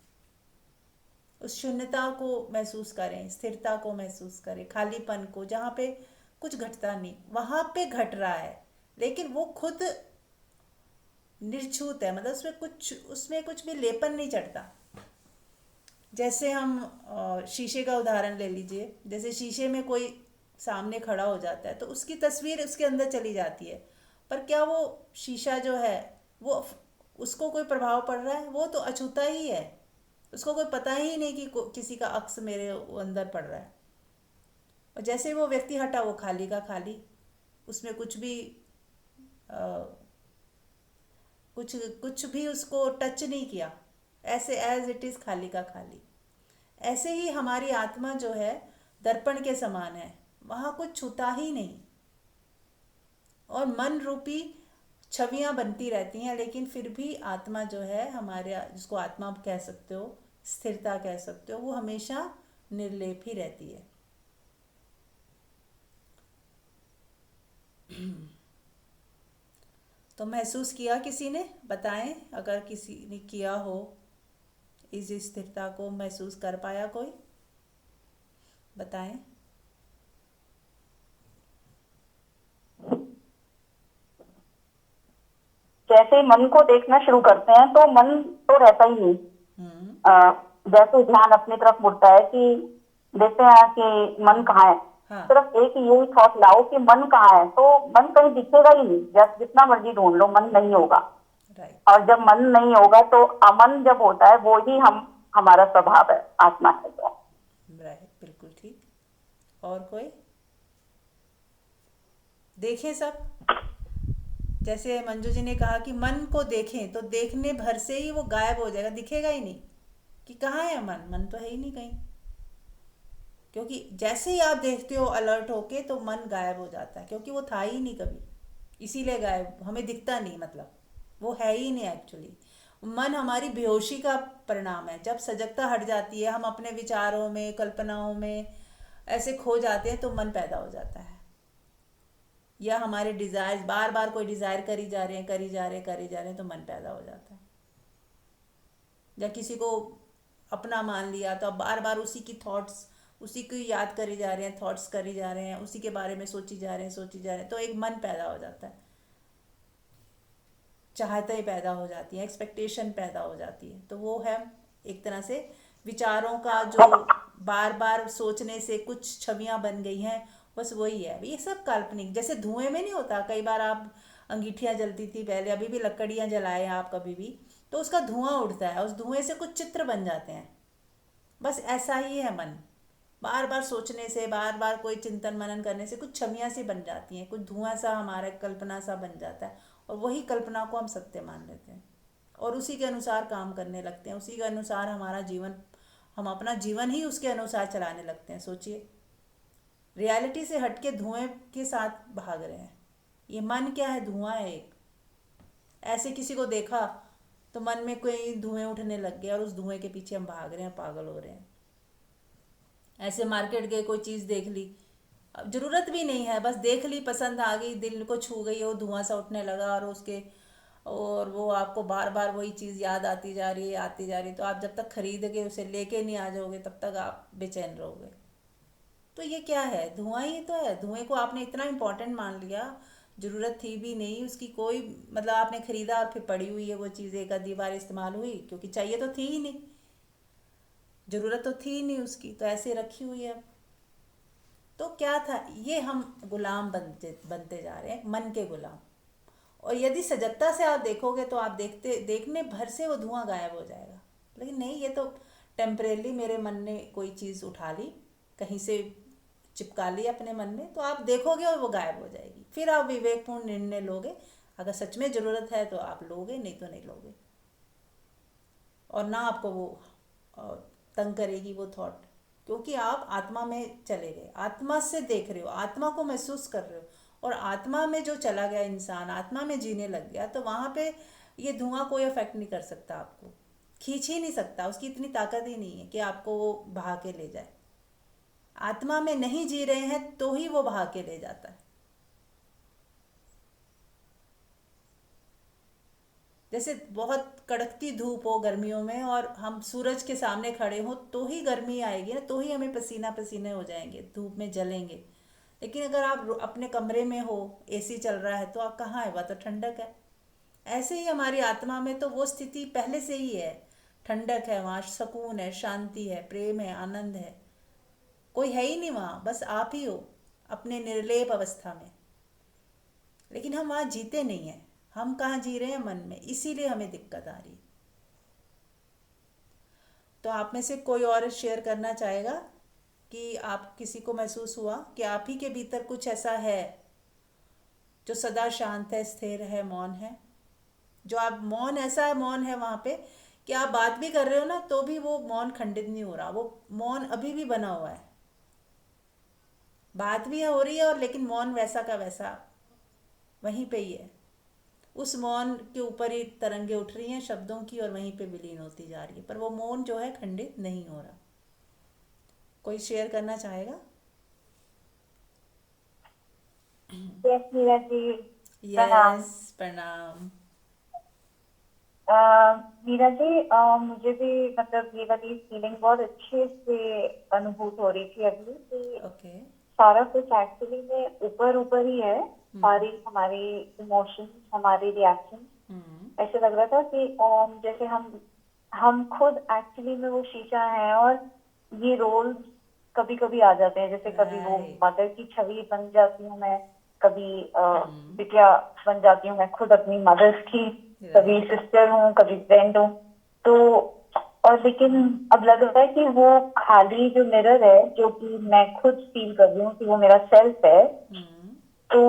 उस शून्यता को महसूस करें, स्थिरता को महसूस करें, खालीपन को, जहाँ पे कुछ घटता नहीं, वहाँ पे घट रहा है, लेकिन वो खुद निर्छूत है, मतलब उसमें कुछ भी लेपन नहीं चढ़ता। जैसे हम शीशे का उदाहरण ले लीजिए। जैसे शीशे में कोई सामने खड़ा हो जाता है तो उसकी तस्वीर उसके अंदर चली जाती है, पर क्या वो शीशा जो है वो, उसको कोई प्रभाव पड़ रहा है? वो तो अछूता ही है, उसको कोई पता ही नहीं कि किसी का अक्स मेरे अंदर पड़ रहा है। और जैसे वो व्यक्ति हटा, वो खाली का खाली, उसमें कुछ भी कुछ कुछ भी उसको टच नहीं किया, ऐसे एज इट इज़, खाली का खाली। ऐसे ही हमारी आत्मा जो है दर्पण के समान है, वहाँ कुछ छूता ही नहीं। और मन रूपी छवियाँ बनती रहती हैं, लेकिन फिर भी आत्मा जो है हमारे, जिसको आत्मा आप कह सकते हो, स्थिरता कह सकते हो, वो हमेशा निर्लेप ही रहती है। तो महसूस किया किसी ने? बताएं अगर किसी ने किया हो, इस स्थिरता को महसूस कर पाया कोई? बताएं। जैसे ही मन को देखना शुरू करते हैं तो मन तो रहता ही नहीं। जैसे ध्यान अपनी तरफ मुड़ता है कि देखते हैं कि मन कहाँ है, हाँ सिर्फ एक यही थॉट लाओ कि मन कहाँ है, तो मन कहीं दिखेगा ही नहीं। जब जितना मर्जी ढूंढ लो मन नहीं होगा। राइट और जब मन नहीं होगा तो अमन जब होता है वो ही हम हमारा स्वभाव है, आत्मा है। तो राइट, बिल्कुल ठीक। और कोई देखें सब, जैसे मंजू जी ने कहा कि मन को देखें तो देखने भर से ही वो गायब हो जाएगा, दिखेगा ही नहीं कि कहाँ है मन। मन तो है ही नहीं कहीं, क्योंकि जैसे ही आप देखते हो अलर्ट होके तो मन गायब हो जाता है, क्योंकि वो था ही नहीं कभी, इसीलिए गायब, हमें दिखता नहीं, मतलब वो है ही नहीं एक्चुअली। मन हमारी बेहोशी का परिणाम है। जब सजगता हट जाती है, हम अपने विचारों में, कल्पनाओं में ऐसे खो जाते हैं, तो मन पैदा हो जाता है। या हमारे डिज़ायर, बार बार कोई डिज़ायर करी जा रहे हैं, करी जा रहे हैं, करी जा रहे हैं, तो मन पैदा हो जाता है। या किसी को अपना मान लिया तो अब बार बार उसी की थॉट्स, उसी को याद करी जा रहे हैं, थॉट्स करी जा रहे हैं, उसी के बारे में सोची जा रहे हैं, सोची जा रहे हैं, तो एक मन पैदा हो जाता है, चाहते पैदा हो जाती हैं, एक्सपेक्टेशन पैदा हो जाती है। तो वो है एक तरह से विचारों का जो बार बार सोचने से कुछ छवियां बन गई हैं, बस वही है। ये सब काल्पनिक, जैसे धुएं में नहीं होता, कई बार आप अंगीठियाँ जलती थी पहले, अभी भी लकड़ियाँ जलाए आप कभी भी, तो उसका धुआं उड़ता है, उस धुएं से कुछ चित्र बन जाते हैं। बस ऐसा ही है मन, बार बार सोचने से, बार बार कोई चिंतन मनन करने से कुछ छवियां सी बन जाती हैं, कुछ धुआं सा हमारा कल्पना सा बन जाता है, और वही कल्पना को हम सत्य मान लेते हैं और उसी के अनुसार काम करने लगते हैं, उसी के अनुसार हमारा जीवन, हम अपना जीवन ही उसके अनुसार चलाने लगते हैं। सोचिए, रियलिटी से हटके धुएं के साथ भाग रहे हैं। ये मन क्या है? धुआं है एक। ऐसे किसी को देखा तो मन में कोई धुएं उठने लग गए और उस धुएं के पीछे हम भाग रहे हैं, पागल हो रहे हैं। ऐसे मार्केट गए, कोई चीज़ देख ली, अब ज़रूरत भी नहीं है, बस देख ली, पसंद आ गई, दिल को छू गई, वो धुआं सा उठने लगा और वो आपको बार बार वही चीज़ याद आती जा रही है, आती जा रही है, तो आप जब तक खरीद के उसे लेके नहीं आ जाओगे तब तक आप बेचैन रहोगे। तो ये क्या है? धुआं ही तो है। धुएं को आपने इतना इम्पोर्टेंट मान लिया, ज़रूरत थी भी नहीं उसकी कोई, मतलब आपने खरीदा और फिर पड़ी हुई है वो चीज़, एक आधी बार इस्तेमाल हुई, क्योंकि चाहिए तो थी ही नहीं, ज़रूरत तो थी ही नहीं उसकी, तो ऐसे रखी हुई है। तो क्या था ये? हम गुलाम बनते बनते जा रहे हैं, मन के गुलाम। और यदि सजगता से आप देखोगे तो आप देखने भर से वो धुआं गायब हो जाएगा। लेकिन नहीं, ये तो टेम्परेली मेरे मन ने कोई चीज़ उठा ली, कहीं से चिपका ली अपने मन में, तो आप देखोगे और वो गायब हो जाएगी। फिर आप विवेकपूर्ण निर्णय लोगे, अगर सच में ज़रूरत है तो आप लोगे, नहीं तो नहीं लोगे। और ना आपको वो तंग करेगी वो थॉट, क्योंकि आप आत्मा में चले गए, आत्मा से देख रहे हो, आत्मा को महसूस कर रहे हो, और आत्मा में जो चला गया इंसान, आत्मा में जीने लग गया, तो वहाँ पे ये धुआं कोई अफेक्ट नहीं कर सकता, आपको खींच ही नहीं सकता, उसकी इतनी ताकत ही नहीं है कि आपको वो बहा के ले जाए। आत्मा में नहीं जी रहे हैं तो ही वो बहा के ले जाता है। जैसे बहुत कड़कती धूप हो गर्मियों में और हम सूरज के सामने खड़े हों तो ही गर्मी आएगी ना, तो ही हमें पसीना पसीने हो जाएंगे, धूप में जलेंगे। लेकिन अगर आप अपने कमरे में हो, एसी चल रहा है, तो आप कहाँ है? वह तो ठंडक है। ऐसे ही हमारी आत्मा में तो वो स्थिति पहले से ही है, ठंडक है, वहाँ सुकून है, शांति है, प्रेम है, आनंद है। कोई है ही नहीं वहाँ, बस आप ही हो अपने निर्लेप अवस्था में। लेकिन हम वहाँ जीते नहीं हैं। हम कहाँ जी रहे हैं? मन में। इसीलिए हमें दिक्कत आ रही है। तो आप में से कोई और शेयर करना चाहेगा कि आप किसी को महसूस हुआ कि आप ही के भीतर कुछ ऐसा है जो सदा शांत है, स्थिर है, मौन है, जो आप मौन, ऐसा है मौन है वहाँ पे कि आप बात भी कर रहे हो ना तो भी वो मौन खंडित नहीं हो रहा, वो मौन अभी भी बना हुआ है, बात भी हो रही है और लेकिन मौन वैसा का वैसा वहीं पे ही है। उस मौन के ऊपर ही तरंगे उठ रही हैं शब्दों की और वहीं पे विलीन होती जा रही है, पर वो मौन जो है खंडित नहीं हो रहा। कोई शेयर करना चाहेगा? यस मीरा जी, प्रणाम। यस, प्रणाम। अ, मीरा जी, मुझे भी मतलब ये वाली फीलिंग बहुत अच्छे से अनुभूत हो रही थी अभी कि ओके। सारा कुछ एक्चुअली में ऊपर ऊपर ही है। सारी हमारी इमोशंस, हमारे रिएक्शन ऐसे लग रहा था कि जैसे हम खुद एक्चुअली में वो शीशा है, और ये रोल कभी कभी आ जाते हैं, जैसे कभी वो राइट। मदर की छवि बन जाती हूँ मैं, कभी बिटिया बन जाती हूँ मैं खुद अपनी मदर्स की, कभी राइट। सिस्टर हूँ, कभी फ्रेंड हूँ। तो और लेकिन अब लग रहा है कि वो खाली जो मिरर है, जो कि मैं खुद फील कर रही हूँ कि वो मेरा सेल्फ है, तो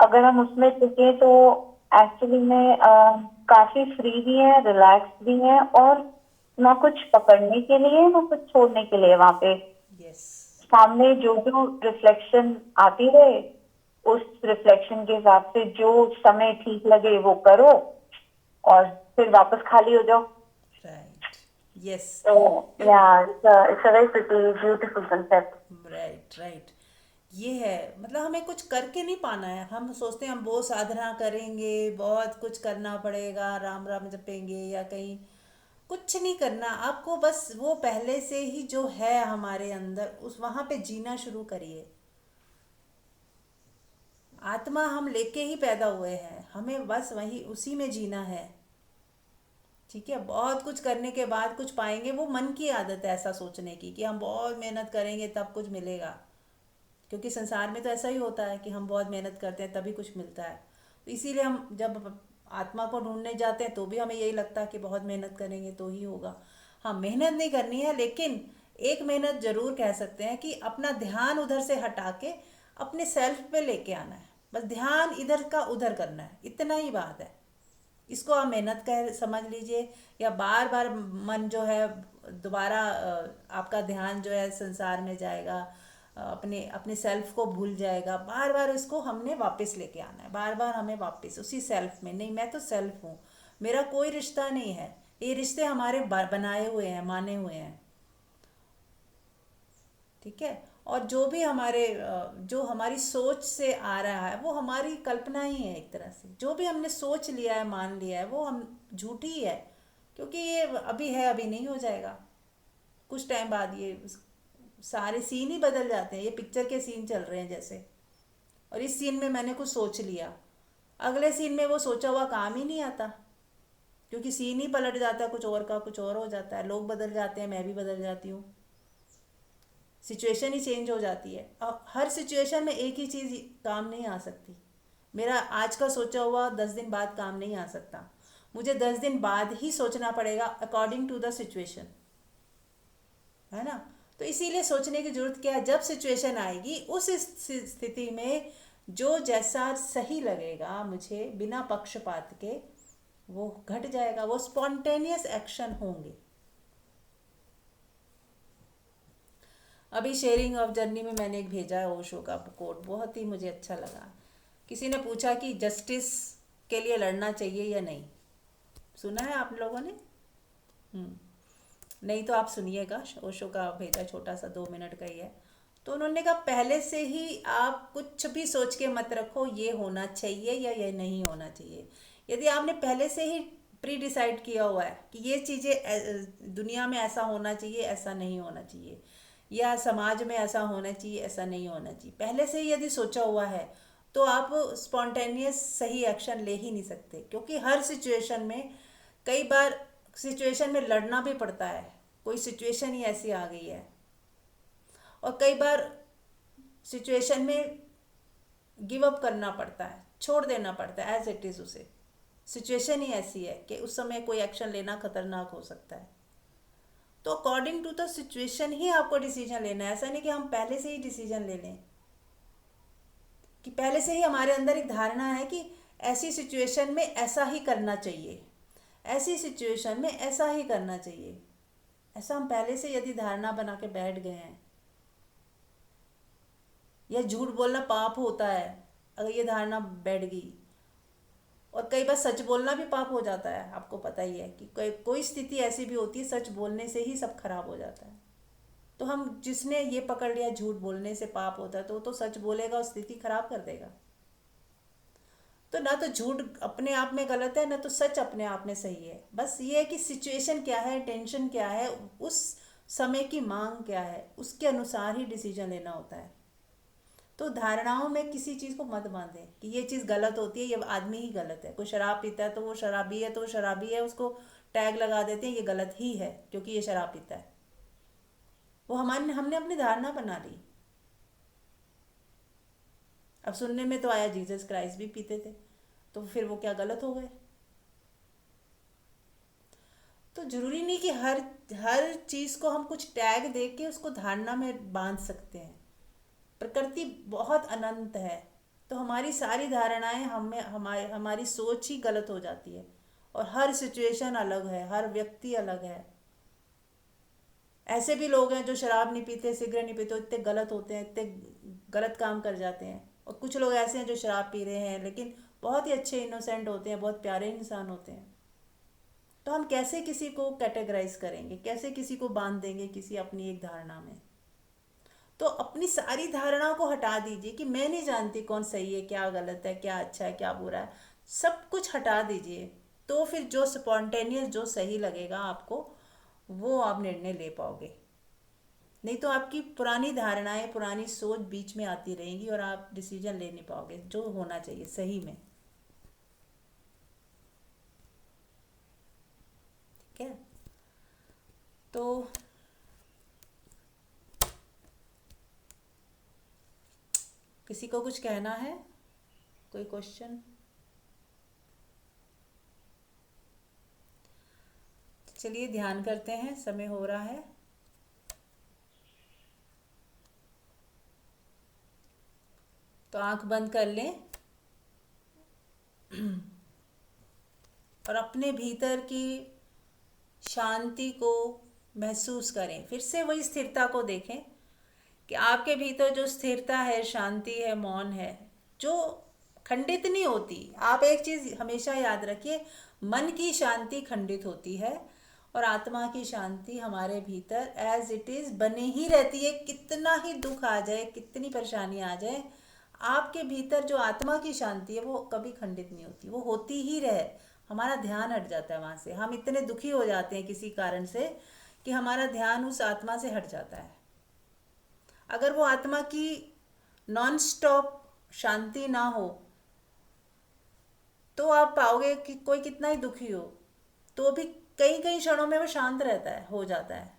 अगर हम उसमें टिके तो एक्चुअली में काफी फ्री भी है, रिलैक्स भी है, और ना कुछ पकड़ने के लिए ना कुछ छोड़ने के लिए। वहां पे यस। सामने जो जो रिफ्लेक्शन आती रहे, उस रिफ्लेक्शन के हिसाब से जो समय ठीक लगे वो करो, और फिर वापस खाली हो जाओ। राइट। यस। तो या it's a very pretty beautiful concept. Right. Right. ये है, मतलब हमें कुछ करके नहीं पाना है। हम सोचते हैं हम वो साधना करेंगे, बहुत कुछ करना पड़ेगा, राम राम जपेंगे या कहीं, कुछ नहीं करना आपको। बस वो पहले से ही जो है हमारे अंदर, उस वहाँ पे जीना शुरू करिए। आत्मा हम लेके ही पैदा हुए हैं, हमें बस वही उसी में जीना है। ठीक है, बहुत कुछ करने के बाद कुछ पाएंगे, वो मन की आदत है ऐसा सोचने की कि हम बहुत मेहनत करेंगे तब कुछ मिलेगा। क्योंकि संसार में तो ऐसा ही होता है कि हम बहुत मेहनत करते हैं तभी कुछ मिलता है। तो इसीलिए हम जब आत्मा को ढूंढने जाते हैं तो भी हमें यही लगता है कि बहुत मेहनत करेंगे तो ही होगा। हाँ, मेहनत नहीं करनी है, लेकिन एक मेहनत जरूर कह सकते हैं कि अपना ध्यान उधर से हटा के अपने सेल्फ पे लेके आना है। बस ध्यान इधर का उधर करना है, इतना ही बात है। इसको आप मेहनत कह समझ लीजिए, या बार बार मन जो है दोबारा आपका ध्यान जो है संसार में जाएगा, अपने अपने सेल्फ को भूल जाएगा। बार बार इसको हमने वापस लेके आना है, बार बार हमें वापस उसी सेल्फ में। नहीं, मैं तो सेल्फ हूँ, मेरा कोई रिश्ता नहीं है। ये रिश्ते हमारे बनाए हुए हैं, माने हुए हैं। ठीक है। और जो भी हमारे जो हमारी सोच से आ रहा है वो हमारी कल्पना ही है। एक तरह से जो भी हमने सोच लिया है, मान लिया है, वो हम झूठी ही है। क्योंकि ये अभी है, अभी नहीं हो जाएगा। कुछ टाइम बाद ये सारे सीन ही बदल जाते हैं। ये पिक्चर के सीन चल रहे हैं जैसे, और इस सीन में मैंने कुछ सोच लिया, अगले सीन में वो सोचा हुआ काम ही नहीं आता। क्योंकि सीन ही पलट जाता है, कुछ और का कुछ और हो जाता है, लोग बदल जाते हैं, मैं भी बदल जाती हूँ, सिचुएशन ही चेंज हो जाती है। अब हर सिचुएशन में एक ही चीज़ काम नहीं आ सकती। मेरा आज का सोचा हुआ 10 दिन बाद काम नहीं आ सकता, मुझे 10 दिन बाद ही सोचना पड़ेगा अकॉर्डिंग टू द सिचुएशन, है ना। तो इसीलिए सोचने की जरूरत क्या है, जब सिचुएशन आएगी उस स्थिति में जो जैसा सही लगेगा मुझे, बिना पक्षपात के वो घट जाएगा, वो स्पॉन्टेनियस एक्शन होंगे। अभी शेयरिंग ऑफ जर्नी में मैंने एक भेजा है ओशो का कोट, बहुत ही मुझे अच्छा लगा। किसी ने पूछा कि जस्टिस के लिए लड़ना चाहिए या नहीं, सुना है आप लोगों ने? नहीं तो आप सुनिएगा, ओशो का भेजा, छोटा सा 2 मिनट का ही है। तो उन्होंने कहा पहले से ही आप कुछ भी सोच के मत रखो ये होना चाहिए या ये नहीं होना चाहिए। यदि आपने पहले से ही प्री डिसाइड किया हुआ है कि ये चीज़ें दुनिया में ऐसा होना चाहिए, ऐसा नहीं होना चाहिए, या समाज में ऐसा होना चाहिए, ऐसा नहीं होना चाहिए, पहले से ही यदि सोचा हुआ है, तो आप स्पॉन्टेनियस सही एक्शन ले ही नहीं सकते। क्योंकि हर सिचुएशन में, कई बार सिचुएशन में लड़ना भी पड़ता है, कोई सिचुएशन ही ऐसी आ गई है। और कई बार सिचुएशन में गिव अप करना पड़ता है, छोड़ देना पड़ता है एज इट इज़ उसे। सिचुएशन ही ऐसी है कि उस समय कोई एक्शन लेना खतरनाक हो सकता है। तो अकॉर्डिंग टू द सिचुएशन ही आपको डिसीजन लेना है। ऐसा नहीं कि हम पहले से ही डिसीजन ले लें, कि पहले से ही हमारे अंदर एक धारणा है कि ऐसी सिचुएशन में ऐसा ही करना चाहिए, ऐसी सिचुएशन में ऐसा ही करना चाहिए। ऐसा हम पहले से यदि धारणा बना के बैठ गए हैं, या झूठ बोलना पाप होता है अगर ये धारणा बैठ गई, और कई बार सच बोलना भी पाप हो जाता है। आपको पता ही है कि कोई कोई स्थिति ऐसी भी होती है सच बोलने से ही सब खराब हो जाता है। तो हम जिसने ये पकड़ लिया झूठ बोलने से पाप होता है, तो वो तो सच बोलेगा और स्थिति खराब कर देगा। तो ना तो झूठ अपने आप में गलत है, ना तो सच अपने आप में सही है। बस ये है कि सिचुएशन क्या है, टेंशन क्या है, उस समय की मांग क्या है, उसके अनुसार ही डिसीजन लेना होता है। तो धारणाओं में किसी चीज़ को मत बांधें कि ये चीज़ गलत होती है, ये आदमी ही गलत है। कोई शराब पीता है तो वो शराबी है, तो वो शराबी है, उसको टैग लगा देते हैं ये गलत ही है क्योंकि ये शराब पीता है। वो हमने अपनी धारणा बना ली। अब सुनने में तो आया जीसस क्राइस्ट भी पीते थे, तो फिर वो क्या गलत हो गए? तो जरूरी नहीं कि हर हर चीज़ को हम कुछ टैग दे के उसको धारणा में बांध सकते हैं। प्रकृति बहुत अनंत है, तो हमारी सारी धारणाएं हमारी सोच ही गलत हो जाती है। और हर सिचुएशन अलग है, हर व्यक्ति अलग है। ऐसे भी लोग हैं जो शराब नहीं पीते, सिगरेट नहीं पीते, इतने गलत होते हैं, इतने गलत काम कर जाते हैं। और कुछ लोग ऐसे हैं जो शराब पी रहे हैं लेकिन बहुत ही अच्छे इनोसेंट होते हैं, बहुत प्यारे इंसान होते हैं। तो हम कैसे किसी को कैटेगराइज करेंगे, कैसे किसी को बांध देंगे किसी अपनी एक धारणा में? तो अपनी सारी धारणाओं को हटा दीजिए कि मैं नहीं जानती कौन सही है, क्या गलत है, क्या अच्छा है, क्या बुरा है। सब कुछ हटा दीजिए, तो फिर जो स्पॉन्टेनियस, जो सही लगेगा आपको, वो आप निर्णय ले पाओगे। नहीं तो आपकी पुरानी धारणाएं, पुरानी सोच बीच में आती रहेंगी और आप डिसीजन ले नहीं पाओगे जो होना चाहिए सही में। ठीक है? तो किसी को कुछ कहना है? कोई क्वेश्चन? चलिए ध्यान करते हैं, समय हो रहा है। तो आंख बंद कर लें और अपने भीतर की शांति को महसूस करें। फिर से वही स्थिरता को देखें कि आपके भीतर जो स्थिरता है, शांति है, मौन है, जो खंडित नहीं होती। आप एक चीज़ हमेशा याद रखिए, मन की शांति खंडित होती है और आत्मा की शांति हमारे भीतर एज इट इज़ बनी ही रहती है। कितना ही दुख आ जाए, कितनी परेशानी आ जाए, आपके भीतर जो आत्मा की शांति है वो कभी खंडित नहीं होती, वो होती ही रहे। हमारा ध्यान हट जाता है वहाँ से। हम इतने दुखी हो जाते हैं किसी कारण से कि हमारा ध्यान उस आत्मा से हट जाता है। अगर वो आत्मा की नॉन स्टॉप शांति ना हो तो आप पाओगे कि कोई कितना ही दुखी हो तो भी कई कई क्षणों में वो शांत रहता है, हो जाता है,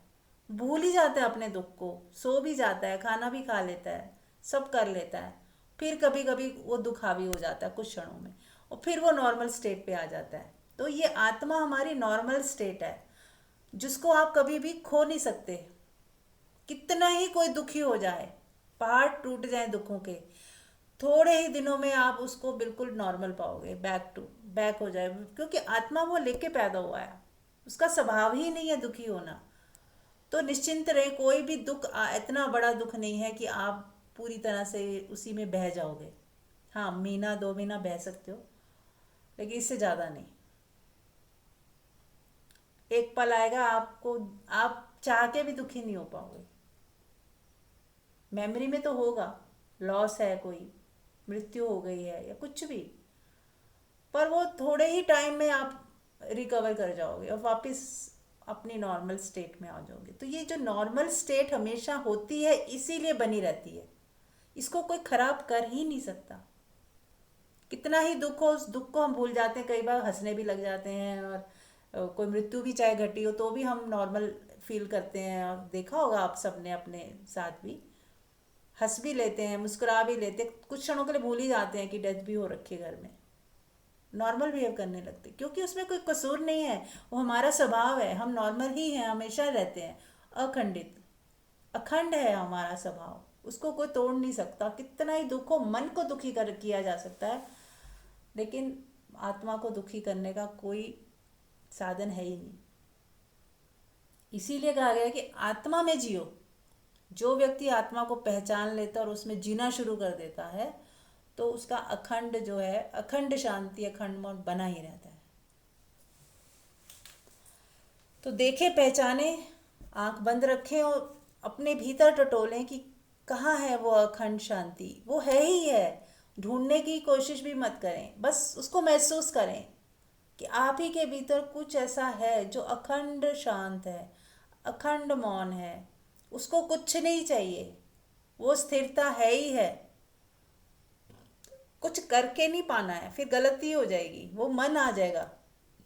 भूल ही जाता है अपने दुख को, सो भी जाता है, खाना भी खा लेता है, सब कर लेता है। फिर कभी कभी वो दुख हावी हो जाता है कुछ क्षणों में और फिर वो नॉर्मल स्टेट पे आ जाता है। तो ये आत्मा हमारी नॉर्मल स्टेट है जिसको आप कभी भी खो नहीं सकते। कितना ही कोई दुखी हो जाए, पहाड़ टूट जाए दुखों के, थोड़े ही दिनों में आप उसको बिल्कुल नॉर्मल पाओगे, बैक हो जाए, क्योंकि आत्मा वो लेके पैदा हुआ है, उसका स्वभाव ही नहीं है दुखी होना। तो निश्चिंत रहे, कोई भी दुख इतना बड़ा दुख नहीं है कि आप पूरी तरह से उसी में बह जाओगे। हाँ, महीना 2 महीना बह सकते हो लेकिन इससे ज़्यादा नहीं। एक पल आएगा आपको, आप चाह के भी दुखी नहीं हो पाओगे। मेमोरी में तो होगा, लॉस है, कोई मृत्यु हो गई है या कुछ भी, पर वो थोड़े ही टाइम में आप रिकवर कर जाओगे और वापस अपनी नॉर्मल स्टेट में आ जाओगे। तो ये जो नॉर्मल स्टेट हमेशा होती है इसीलिए बनी रहती है, इसको कोई खराब कर ही नहीं सकता। कितना ही दुख हो, उस दुख को हम भूल जाते हैं, कई बार हंसने भी लग जाते हैं। और कोई मृत्यु भी चाहे घटी हो तो भी हम नॉर्मल फील करते हैं। और देखा होगा आप सबने अपने साथ भी, हंस भी लेते हैं, मुस्कुरा भी लेते हैं, कुछ क्षणों के लिए भूल ही जाते हैं कि डेथ भी हो रखी है घर में, नॉर्मल बिहेव करने लगते, क्योंकि उसमें कोई कसूर नहीं है, वो हमारा स्वभाव है। हम नॉर्मल ही हैं, हमेशा रहते हैं, अखंडित, अखंड है हमारा स्वभाव, उसको कोई तोड़ नहीं सकता। कितना ही दुख हो, मन को दुखी कर किया जा सकता है लेकिन आत्मा को दुखी करने का कोई साधन है ही नहीं। इसीलिए कहा गया कि आत्मा में जियो। जो व्यक्ति आत्मा को पहचान लेता है और उसमें जीना शुरू कर देता है तो उसका अखंड जो है, अखंड शांति, अखंड मौन बना ही रहता है। तो देखें, पहचाने, आंख बंद रखें और अपने भीतर टटोलें कि कहाँ है वो अखंड शांति। वो है ही है, ढूंढने की कोशिश भी मत करें, बस उसको महसूस करें कि आप ही के भीतर कुछ ऐसा है जो अखंड शांत है, अखंड मौन है। उसको कुछ नहीं चाहिए, वो स्थिरता है ही है। कुछ करके नहीं पाना है, फिर गलती हो जाएगी। वो मन आ जाएगा,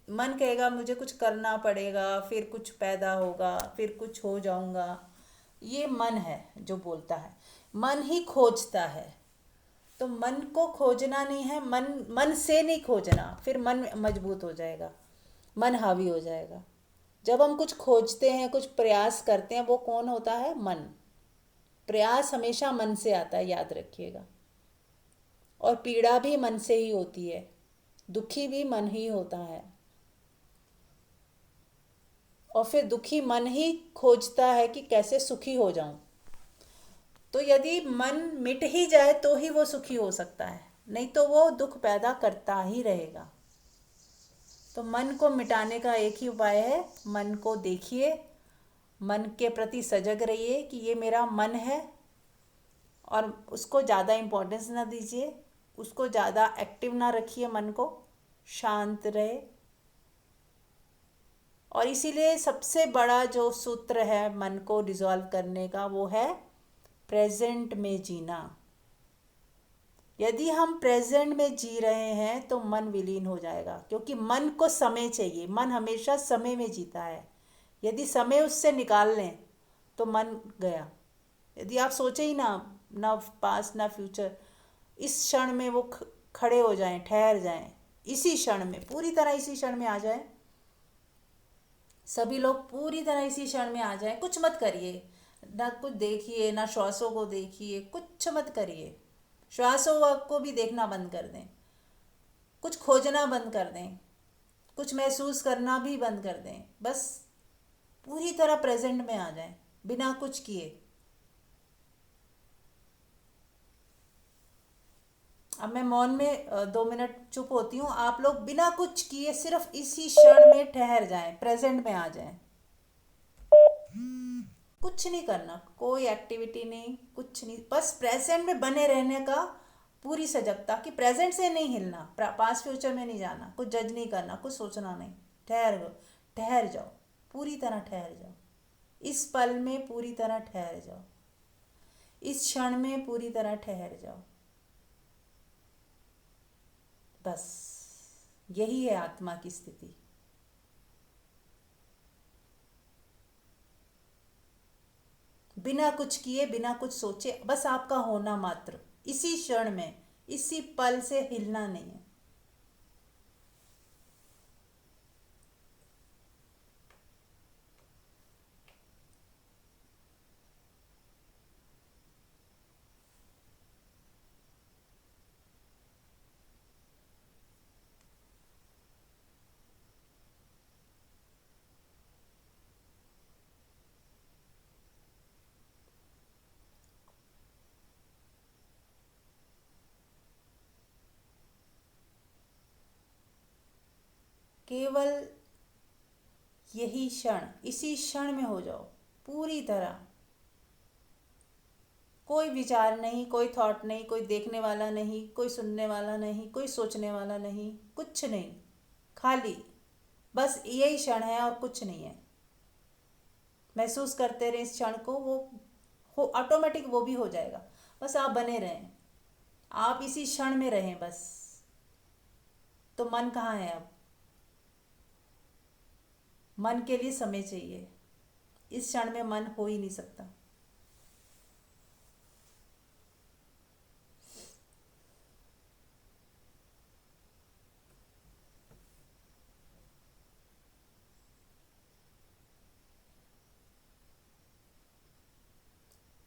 मन कहेगा मुझे कुछ करना पड़ेगा, फिर कुछ पैदा होगा, फिर कुछ हो जाऊंगा। ये मन है जो बोलता है, मन ही खोजता है। तो मन को खोजना नहीं है, मन से नहीं खोजना, फिर मन मजबूत हो जाएगा, मन हावी हो जाएगा। जब हम कुछ खोजते हैं, कुछ प्रयास करते हैं, वो कौन होता है? मन। प्रयास हमेशा मन से आता है, याद रखिएगा। और पीड़ा भी मन से ही होती है, दुखी भी मन ही होता है। और फिर दुखी मन ही खोजता है कि कैसे सुखी हो जाऊं। तो यदि मन मिट ही जाए तो ही वो सुखी हो सकता है, नहीं तो वो दुख पैदा करता ही रहेगा। तो मन को मिटाने का एक ही उपाय है, मन को देखिए, मन के प्रति सजग रहिए कि ये मेरा मन है, और उसको ज़्यादा इम्पोर्टेंस ना दीजिए, उसको ज़्यादा एक्टिव ना रखिए, मन को शांत रहे। और इसीलिए सबसे बड़ा जो सूत्र है मन को डिसॉल्व करने का, वो है प्रेजेंट में जीना। यदि हम प्रेजेंट में जी रहे हैं तो मन विलीन हो जाएगा, क्योंकि मन को समय चाहिए, मन हमेशा समय में जीता है। यदि समय उससे निकाल लें तो मन गया। यदि आप सोचे ही ना पास्ट ना फ्यूचर, इस क्षण में वो खड़े हो जाएं, ठहर जाएं, इसी क्षण में, पूरी तरह इसी क्षण में आ जाएं। सभी लोग पूरी तरह इसी क्षण में आ जाएं, कुछ मत करिए, ना कुछ देखिए, ना श्वासों को देखिए, कुछ मत करिए। श्वासों को भी देखना बंद कर दें, कुछ खोजना बंद कर दें, कुछ महसूस करना भी बंद कर दें। बस पूरी तरह प्रेजेंट में आ जाएं, बिना कुछ किए। अब मैं मौन में 2 मिनट चुप होती हूँ, आप लोग बिना कुछ किए सिर्फ इसी क्षण में ठहर जाएं, प्रेजेंट में आ जाएं। कुछ नहीं करना, कोई एक्टिविटी नहीं, कुछ नहीं, बस प्रेजेंट में बने रहने का पूरी सजगता कि प्रेजेंट से नहीं हिलना, पास्ट फ्यूचर में नहीं जाना, कुछ जज नहीं करना, कुछ सोचना नहीं। ठहर जाओ, पूरी तरह ठहर जाओ, इस पल में पूरी तरह ठहर जाओ, इस क्षण में पूरी तरह ठहर जाओ। बस यही है आत्मा की स्थिति। बिना कुछ किए, बिना कुछ सोचे, बस आपका होना मात्र, इसी क्षण में, इसी पल से हिलना नहीं है। केवल यही क्षण, इसी क्षण में हो जाओ पूरी तरह। कोई विचार नहीं, कोई थॉट नहीं, कोई देखने वाला नहीं, कोई सुनने वाला नहीं, कोई सोचने वाला नहीं, कुछ नहीं, खाली बस यही क्षण है और कुछ नहीं है। महसूस करते रहे इस क्षण को, वो हो ऑटोमेटिक, वो भी हो जाएगा। बस आप बने रहें, आप इसी क्षण में रहें बस। तो मन कहाँ है अब? मन के लिए समय चाहिए, इस क्षण में मन हो ही नहीं सकता।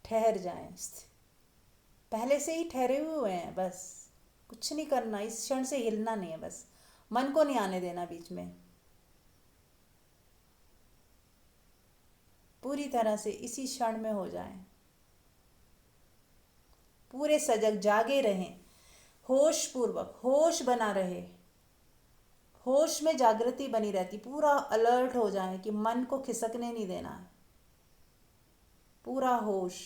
ठहर जाएं, पहले से ही ठहरे हुए हैं, बस कुछ नहीं करना, इस क्षण से हिलना नहीं है, बस मन को नहीं आने देना बीच में। पूरी तरह से इसी क्षण में हो जाएं, पूरे सजग जागे रहें, होश पूर्वक, होश बना रहे, होश में जागृति बनी रहती, पूरा अलर्ट हो जाए कि मन को खिसकने नहीं देना है। पूरा होश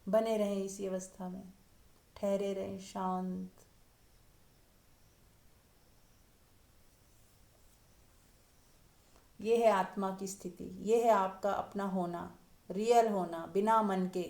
बने रहें इसी अवस्था में, ठहरे रहें शांत। ये है आत्मा की स्थिति, ये है आपका अपना होना, रियल होना, बिना मन के।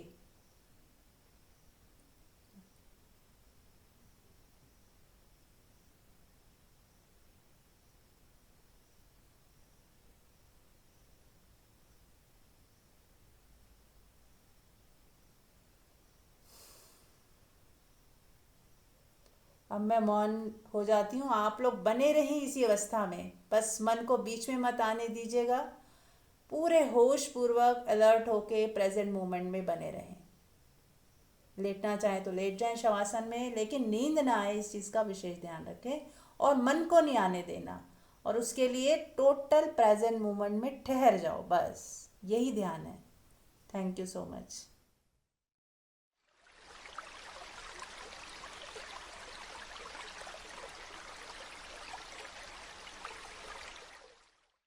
अब मैं मौन हो जाती हूँ। आप लोग बने रहें इसी अवस्था में, बस मन को बीच में मत आने दीजिएगा। पूरे होश पूर्वक अलर्ट होके प्रेजेंट मोमेंट में बने रहें। लेटना चाहे तो लेट जाएं शवासन में, लेकिन नींद ना आए इस चीज़ का विशेष ध्यान रखें, और मन को नहीं आने देना। और उसके लिए टोटल प्रेजेंट मोमेंट में ठहर जाओ, बस यही ध्यान है। Thank you so much.